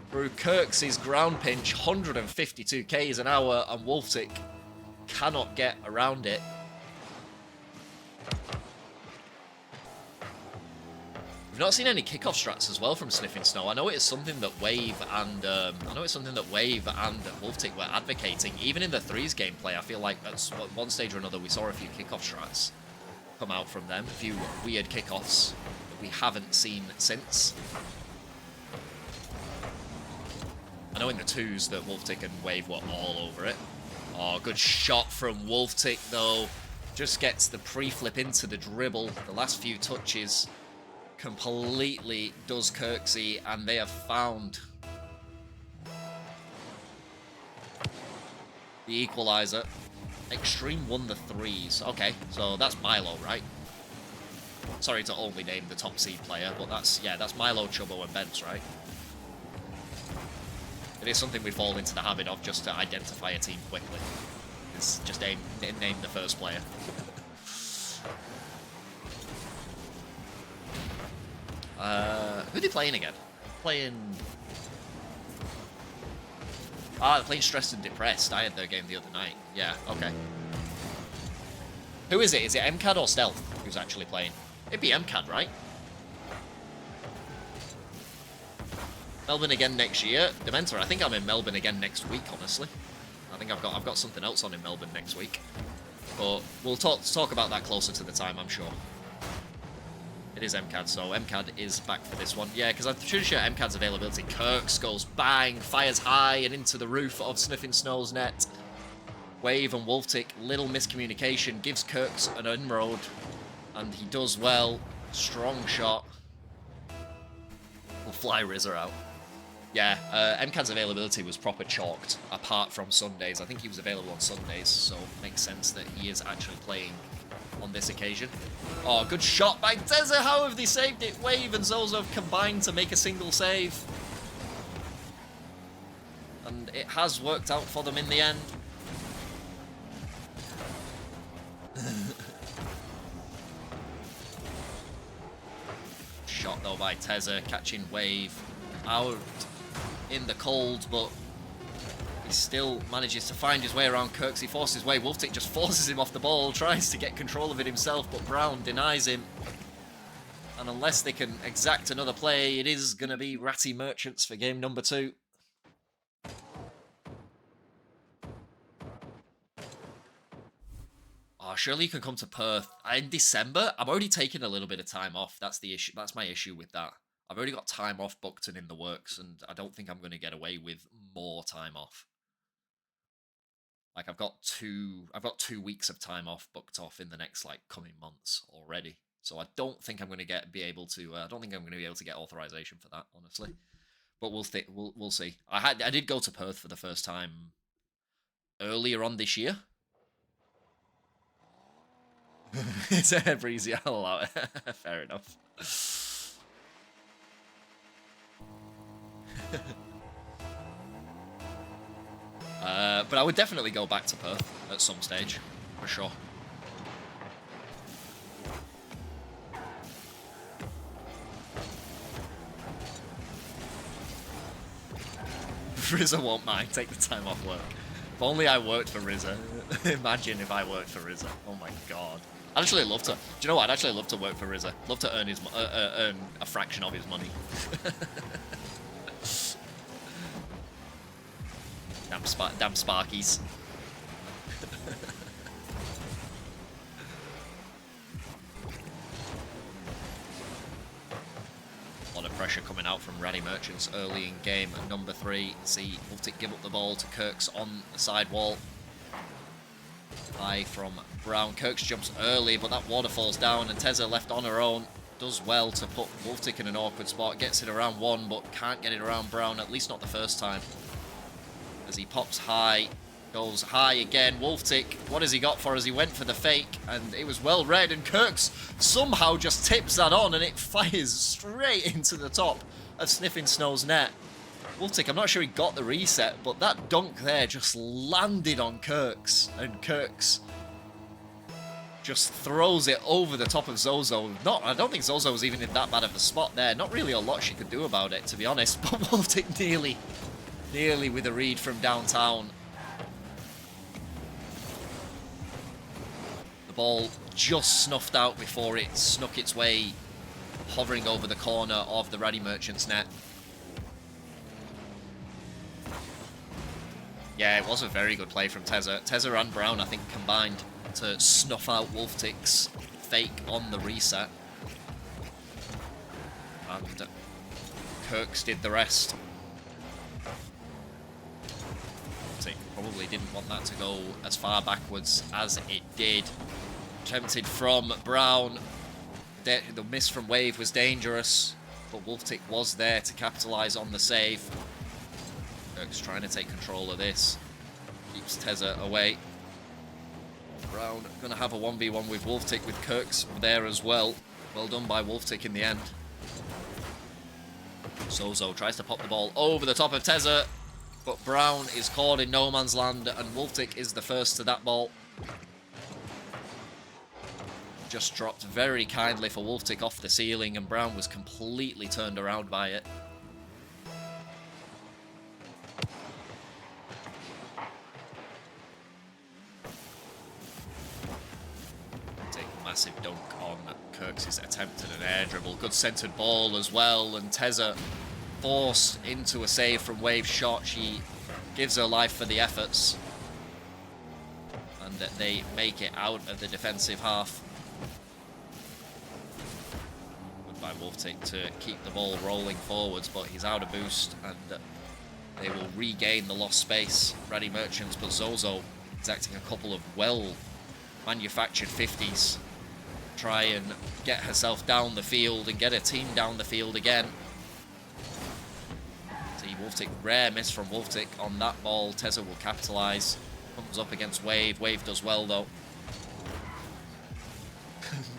through Kirks' ground pinch. 152 k's an hour, and Wolftic cannot get around it. We've not seen any kickoff strats as well from Sniffin Snow. I know it's something that Wave and Wolftic were advocating. Even in the threes gameplay, I feel like at one stage or another we saw a few kickoff strats come out from them. A few weird kickoffs that we haven't seen since. I know in the twos that Wolftic and Wave were all over it. Oh, good shot from Wolftic, though. Just gets the pre-flip into the dribble. The last few touches completely does Kirksy, and they have found the equalizer. Extreme won the threes. Okay, so that's Milo, right? Sorry to only name the top seed player, but that's Milo, Chubbo, and Bence, right? It is something we fall into the habit of, just to identify a team quickly. It's just name the first player. Who are they playing again? They're playing Stressed and Depressed. I had their game the other night. Yeah, okay. Who is it? Is it MCAD or Stealth who's actually playing? It'd be MCAD, right? Melbourne again next year. Dementa, I think I'm in Melbourne again next week, honestly. I think I've got something else on in Melbourne next week. But we'll talk about that closer to the time, I'm sure. It is MCAD, so MCAD is back for this one. Yeah, because I'm pretty sure MCAD's availability. Kirks goes bang, fires high and into the roof of Sniffin Snow's net. Wave and Wolftic, little miscommunication, gives Kirks an inroad, and he does well. Strong shot. Will fly Rizzer out. Yeah, MCAD's availability was proper chalked, apart from Sundays. I think he was available on Sundays, so it makes sense that he is actually playing on this occasion. Oh, good shot by Tezza. How have they saved it? Wave and Zozo have combined to make a single save. And it has worked out for them in the end. shot though by Tezza, catching Wave out in the cold, but he still manages to find his way around Kirksy, forces his way. Wolftic just forces him off the ball, tries to get control of it himself, but Brown denies him. And unless they can exact another play, it is going to be Ratty Merchants for game number 2. Oh, surely you can come to Perth. In December, I'm already taking a little bit of time off. That's the issue. That's my issue with that. I've already got time off booked and in the works, and I don't think I'm going to get away with more time off. Like, I've got 2 weeks of time off booked off in the next, like, coming months already. So I don't think I'm going to be able to get authorization for that, honestly. But we'll see. I did go to Perth for the first time earlier on this year. It's a breezy, I'll allow it. Fair enough. But I would definitely go back to Perth at some stage, for sure. RZA won't mind, take the time off work. If only I worked for RZA. Imagine if I worked for RZA. Oh my god. I'd actually love to. Do you know what? I'd actually love to work for RZA. Love to earn earn a fraction of his money. Damn Sparkies. A lot of pressure coming out from Ratty Merchants early in game number 3. See Wolftic give up the ball to Kirks on the side wall. High from Brown. Kirks jumps early, but that water falls down, and Tezza left on her own does well to put Wolftic in an awkward spot. Gets it around 1, but can't get it around Brown, at least not the first time. As he pops high, goes high again. Wolftic, what has he got for us? He went for the fake, and it was well read, and Kirks somehow just tips that on, and it fires straight into the top of Sniffin Snow's net. Wolftic, I'm not sure he got the reset, but that dunk there just landed on Kirks, and Kirks just throws it over the top of Zozo. I don't think Zozo was even in that bad of a spot there. Not really a lot she could do about it, to be honest, but Wolftic nearly with a read from downtown. The ball just snuffed out before it snuck its way, hovering over the corner of the Ratty Merchant's net. Yeah, it was a very good play from Tezza. Tezza and Brown, I think, combined to snuff out Wolftic's fake on the reset. And Kirks did the rest. Wolftic probably didn't want that to go as far backwards as it did. Attempted from Brown. The miss from Wave was dangerous, but Wolftic was there to capitalise on the save. Kirks trying to take control of this. Keeps Tezza away. Brown going to have a 1v1 with Wolftic, with Kirks there as well. Well done by Wolftic in the end. Zozo tries to pop the ball over the top of Tezza, but Brown is caught in no man's land, and Wolftic is the first to that ball. Just dropped very kindly for Wolftic off the ceiling, and Brown was completely turned around by it. Massive dunk on Kirks's attempt at an air dribble. Good centered ball as well, and Tezza forced into a save from Wave's shot. She gives her life for the efforts, and they make it out of the defensive half. Good by Wolftic to keep the ball rolling forwards, but he's out of boost, and they will regain the lost space. Ratty Merchants, but Zozo exacting a couple of well-manufactured 50s. Try and get herself down the field and get her team down the field again. See, Wolftic, rare miss from Wolftic on that ball. Tezza will capitalise. Comes up against Wave. Wave does well, though.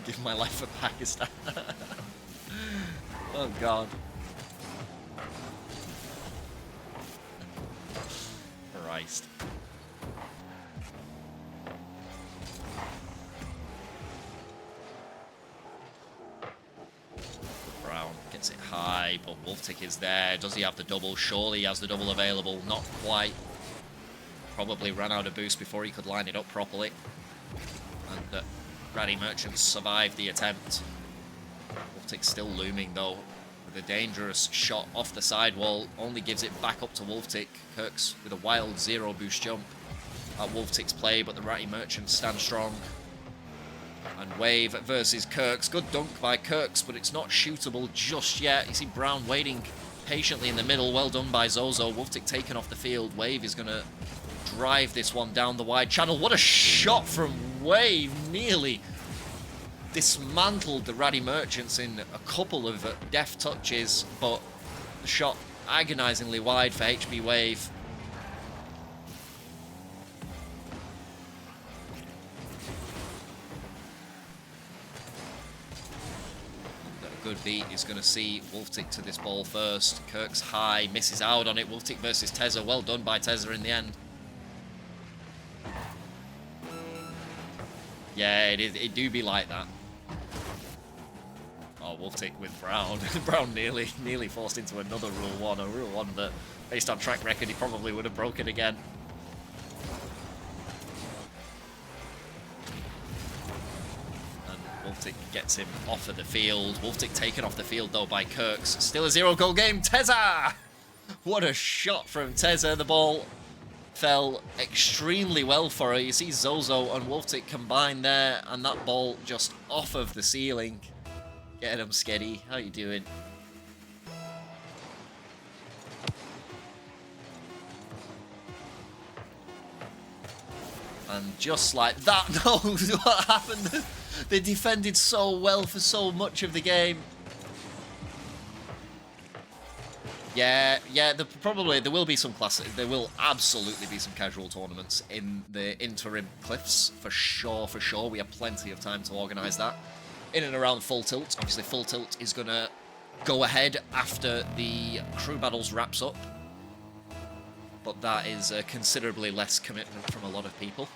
Give my life for Pakistan. Oh, God. Christ. Brown Gets it high, but Wolftic is there. Does he have the double? Surely he has the double available. Not quite. Probably ran out of boost before he could line it up properly. And Ratty Merchant survived the attempt. Wolftic still looming, though, with a dangerous shot off the sidewall. Only gives it back up to Wolftic. Kirks with a wild 0 boost jump at Wolftic's play, but the Ratty Merchant stand strong. And Wave versus Kirks. Good dunk by Kirks, but it's not shootable just yet. You see Brown waiting patiently in the middle. Well done by Zozo. Wolftic taken off the field. Wave is going to drive this one down the wide channel. What a shot from Wave. Nearly dismantled the Ratty Merchants in a couple of deft touches, but the shot agonizingly wide for HB Wave. Good beat is going to see Wolftic to this ball first. Kirks high, misses out on it. Wolftic versus Tezza. Well done by Tezza in the end. Yeah, it do be like that. Oh, Wolftic with Brown. Brown nearly forced into another Rule 1. A Rule 1 that, based on track record, he probably would have broken again. Wolftic gets him off of the field. Wolftic taken off the field, though, by Kirks. Still a 0-goal game. Tezza! What a shot from Tezza. The ball fell extremely well for her. You see Zozo and Wolftic combined there, and that ball just off of the ceiling. Get him, Sketty. How you doing? And just like that, no, what happened? They defended so well for so much of the game. Yeah, there will be some classes. There will absolutely be some casual tournaments in the interim cliffs, for sure, for sure. We have plenty of time to organise that. In and around Full Tilt. Obviously, Full Tilt is going to go ahead after the crew battles wraps up. But that is considerably less commitment from a lot of people.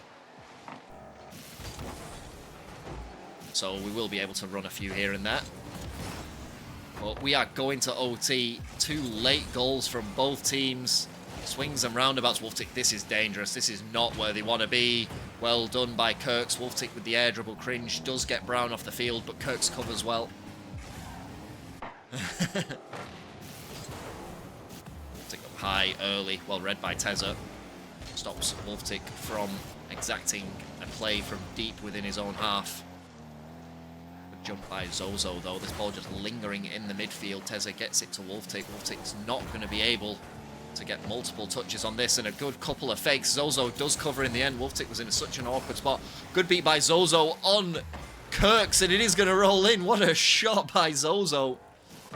So we will be able to run a few here and there. But we are going to OT. 2 late goals from both teams. Swings and roundabouts. Wolftic, this is dangerous. This is not where they want to be. Well done by Kirks. Wolftic with the air dribble cringe. Does get Brown off the field, but Kirks covers well. Wolftic up high early. Well read by Tezza. Stops Wolftic from exacting a play from deep within his own half. Jump by Zozo, though. This ball just lingering in the midfield. Tezza gets it to Wolftic. Wolftic's not going to be able to get multiple touches on this, and a good couple of fakes. Zozo does cover in the end. Wolftic was in such an awkward spot. Good beat by Zozo on Kirks, and it is going to roll in. What a shot by Zozo.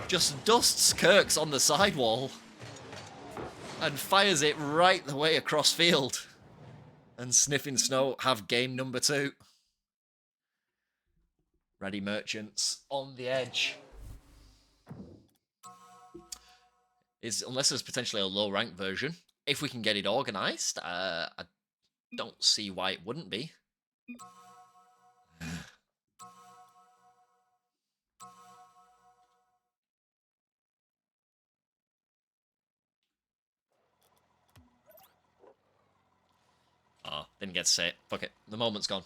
Just dusts Kirks on the sidewall and fires it right the way across field. And Sniffin Snow have game number 2. Ratty Merchants on the edge. Unless there's potentially a low-ranked version. If we can get it organised, I don't see why it wouldn't be. Oh, didn't get to say it. Fuck it. The moment's gone.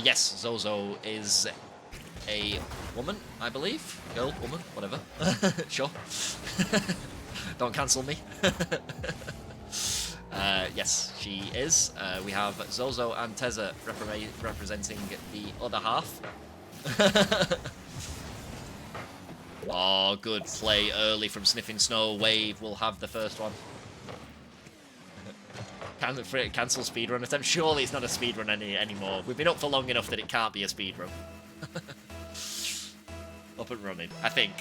Yes, Zozo is a woman, I believe. Girl, woman, whatever. Sure. Don't cancel me. Yes, she is. We have Zozo and Tezza representing the other half. Oh, good play early from Sniffin Snow. Wave will have the first one. Cancel speedrun attempt. Surely it's not a speedrun anymore. We've been up for long enough that it can't be a speedrun. Up and running, I think.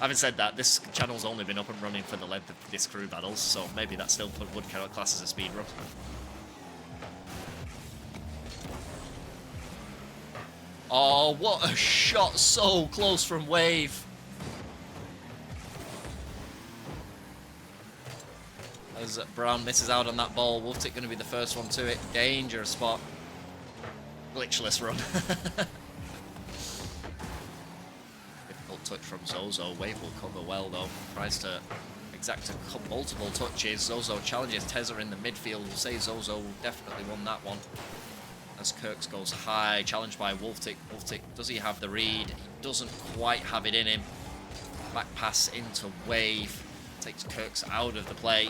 Having said that, this channel's only been up and running for the length of this crew battles, so maybe that still would class as a speedrun. Oh, what a shot! So close from Wave. As Brown misses out on that ball, Wolftic going to be the first one to it. Dangerous spot. glitchless run. Difficult touch from Zozo. Wave will cover well though. Tries to exact multiple touches. Zozo challenges Tezza in the midfield. We'll say Zozo definitely won that one. As Kirks goes high, challenged by Wolftic. Wolftic, does he have the read? He doesn't quite have it in him. Back pass into Wave. Takes Kirks out of the play.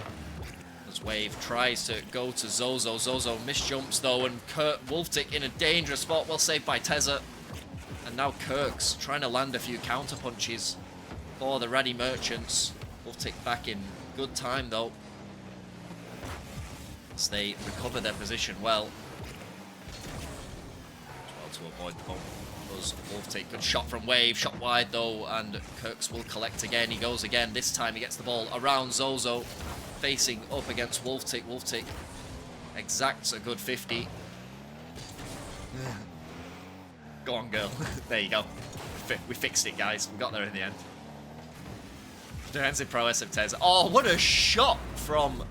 As Wave tries to go to Zozo. Zozo misjumps though, and Wolftic in a dangerous spot. Well saved by Tezza. And now Kirks trying to land a few counter punches for the Ratty Merchants. Wolftic back in good time though, as they recover their position well. To avoid the bump was Wolftic. Good shot from Wave, shot wide though, and Kirks will collect again. He goes again. This time he gets the ball around Zozo, facing up against Wolftic. Wolftic exacts a good 50. Go on, girl. There you go. We fixed it, guys. We got there in the end. Defensive prowess of Tezza. Oh, what a shot from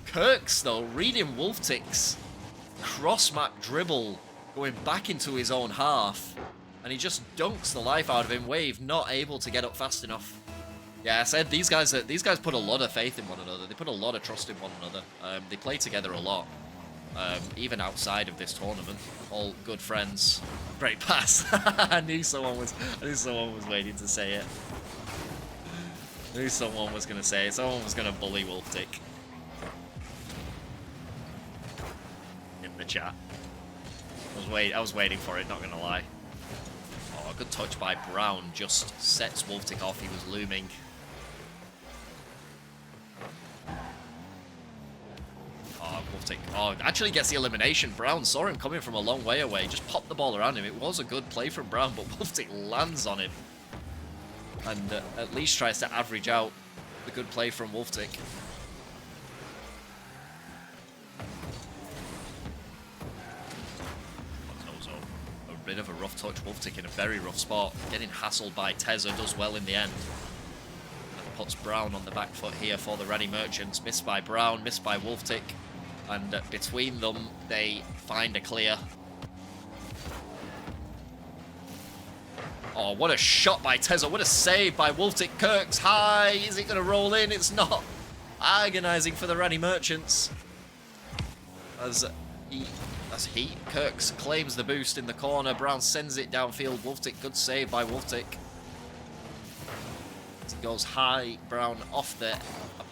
Kirks though, reading Wolftic's cross-map dribble, going back into his own half, and he just dunks the life out of him. Wave not able to get up fast enough. Yeah, I said these guys put a lot of faith in one another. They put a lot of trust in one another. They play together a lot, even outside of this tournament. All good friends. Great pass. I knew someone was waiting to say it. I knew someone was going to say it. Someone was going to bully Wolftic in the chat. I was waiting for it, not gonna lie. Oh, a good touch by Brown, just sets Wolftic off. He was looming. Oh, Wolftic. Oh, actually gets the elimination. Brown saw him coming from a long way away, just popped the ball around him. It was a good play from Brown, but Wolftic lands on him. And at least tries to average out the good play from Wolftic. Bit of a rough touch. Wolftic in a very rough spot, getting hassled by Tezza, does well in the end, and puts Brown on the back foot here for the Ratty Merchants. Missed by Brown, missed by Wolftic, and between them they find a clear. Oh, what a shot by Tezza, what a save by Wolftic. Kirks high, is it going to roll in? It's not. Agonizing for the Ratty Merchants as Kirks claims the boost in the corner. Brown sends it downfield. Wolftic, good save by Wolftic. It goes high. Brown off the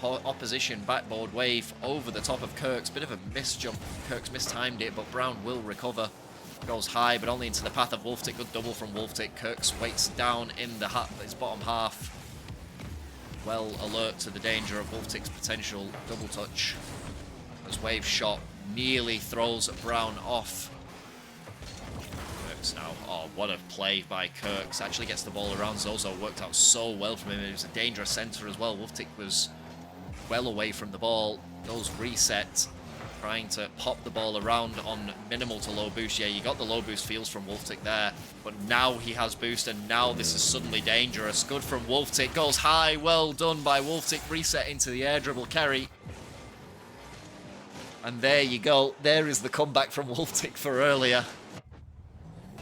opposition backboard. Wave over the top of Kirks. Bit of a misjump. Kirks mistimed it, but Brown will recover. Goes high, but only into the path of Wolftic. Good double from Wolftic. Kirks waits down in his bottom half. Well alert to the danger of Wolftic's potential double touch. As Wave shot nearly throws Brown off. Kirks now. Oh, what a play by Kirks. Actually gets the ball around Zozo. Worked out so well from him. It was a dangerous center as well. Wolftic was well away from the ball. Goes reset. Trying to pop the ball around on minimal to low boost. Yeah, you got the low boost feels from Wolftic there. But now he has boost, and now this is suddenly dangerous. Good from Wolftic. Goes high. Well done by Wolftic. Reset into the air dribble carry. And there you go. There is the comeback from Wolftic for earlier.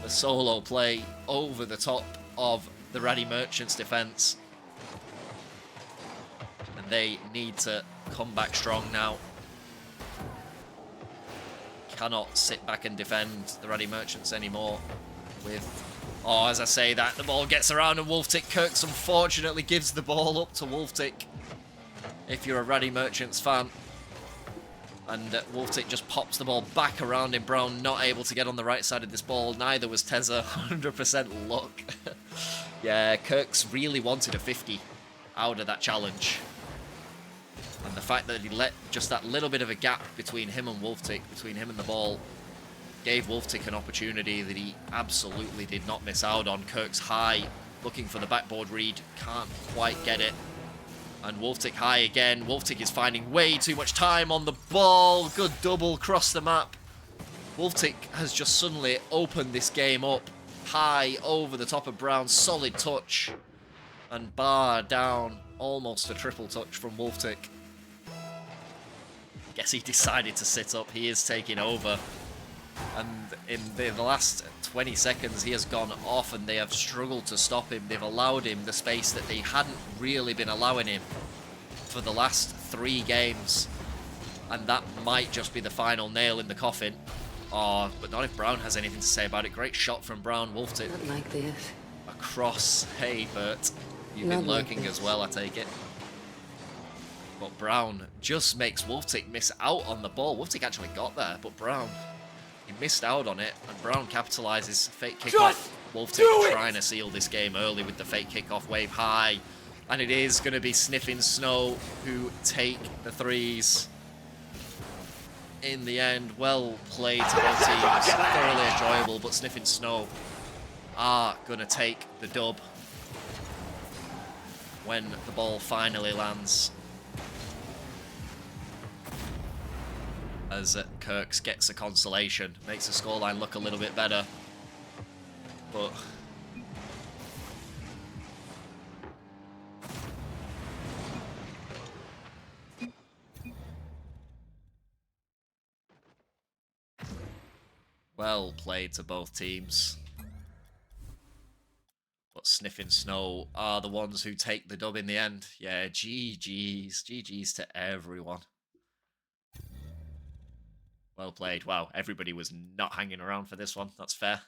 The solo play over the top of the Ratty Merchants defense. And they need to come back strong now. Cannot sit back and defend the Ratty Merchants anymore. Oh, as I say that, the ball gets around and Wolftic. Kirks unfortunately gives the ball up to Wolftic. If you're a Ratty Merchants fan. And Wolftic just pops the ball back around him. Brown not able to get on the right side of this ball. Neither was Tezza. 100% luck. Yeah, Kirks really wanted a 50 out of that challenge. And the fact that he let just that little bit of a gap between him and Wolftic, between him and the ball, gave Wolftic an opportunity that he absolutely did not miss out on. Kirks high, looking for the backboard read. Can't quite get it. And Wolftic high again. Wolftic is finding way too much time on the ball. Good double across the map. Wolftic has just suddenly opened this game up. High over the top of Brown. Solid touch. And bar down. Almost a triple touch from Wolftic. Guess he decided to sit up. He is taking over. And in the last 20 seconds, he has gone off and they have struggled to stop him. They've allowed him the space that they hadn't really been allowing him for the last 3 games. And that might just be the final nail in the coffin. Oh, but not if Brown has anything to say about it. Great shot from Brown. Wolftic Not like this. across. Hey, Bert. You've Not been like lurking this. as well, I take it. But Brown just makes Wolftic miss out on the ball. Wolftic actually got there, but Brown, he missed out on it. And Brown capitalizes. Fake kickoff. Wolftic trying to seal this game early with the fake kickoff, wave high. And it is going to be Sniffin Snow who take the 3s. In the end, well played to both teams. Thoroughly enjoyable, but Sniffin Snow are going to take the dub when the ball finally lands. As Kirks gets a consolation, makes the scoreline look a little bit better. But well played to both teams. But Sniffin Snow are the ones who take the dub in the end. Yeah, GG's. GG's to everyone. Well played. Wow, everybody was not hanging around for this one. That's fair.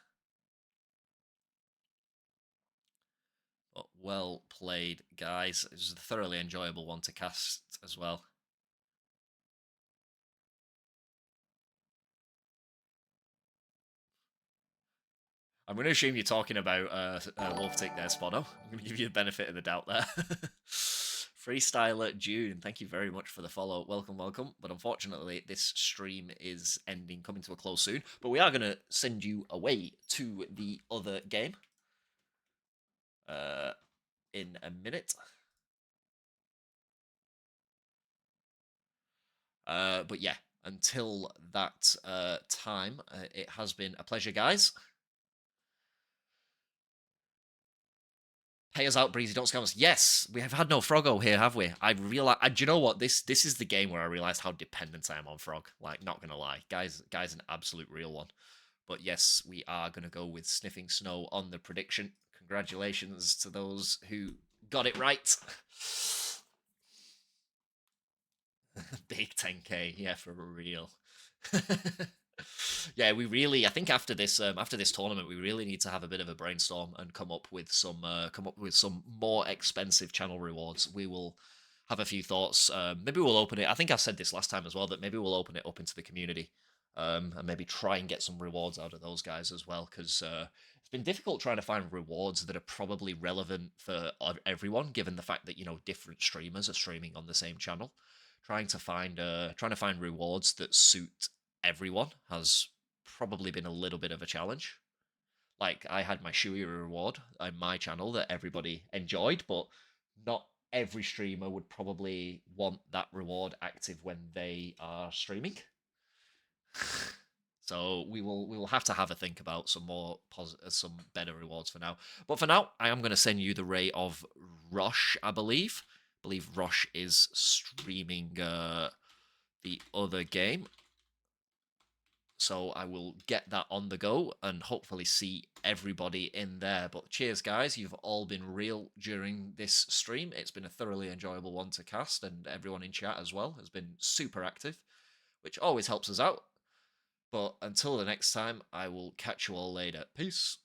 But well played, guys. It was a thoroughly enjoyable one to cast as well. I'm going to assume you're talking about Wolftic there, Spono. I'm going to give you the benefit of the doubt there. Freestyler June, thank you very much for the follow. Welcome, welcome. But unfortunately, this stream is ending, coming to a close soon. But we are going to send you away to the other game in a minute. But yeah, until that time, it has been a pleasure, guys. Pay us out, Breezy. Don't scam us. Yes, we have had no Froggo here, have we? I realize. Do you know what? This is the game where I realized how dependent I am on Frog. Like, not gonna lie, guy's an absolute real one. But yes, we are gonna go with Sniffing Snow on the prediction. Congratulations to those who got it right. Big 10k, yeah, for real. Yeah, we really. I think after this tournament, we really need to have a bit of a brainstorm and come up with some more expensive channel rewards. We will have a few thoughts. Maybe we'll open it. I think I said this last time as well, that maybe we'll open it up into the community, and maybe try and get some rewards out of those guys as well, because it's been difficult trying to find rewards that are probably relevant for everyone, given the fact that, you know, different streamers are streaming on the same channel. Trying to find rewards that suit everyone has probably been a little bit of a challenge. Like, I had my Shui reward on my channel that everybody enjoyed, but not every streamer would probably want that reward active when they are streaming. So we will have to have a think about some better rewards for now. But for now, I am going to send you the Ray of Rosh, I believe. Rosh is streaming the other game. So I will get that on the go and hopefully see everybody in there. But cheers, guys. You've all been real during this stream. It's been a thoroughly enjoyable one to cast, and everyone in chat as well has been super active, which always helps us out. But until the next time, I will catch you all later. Peace.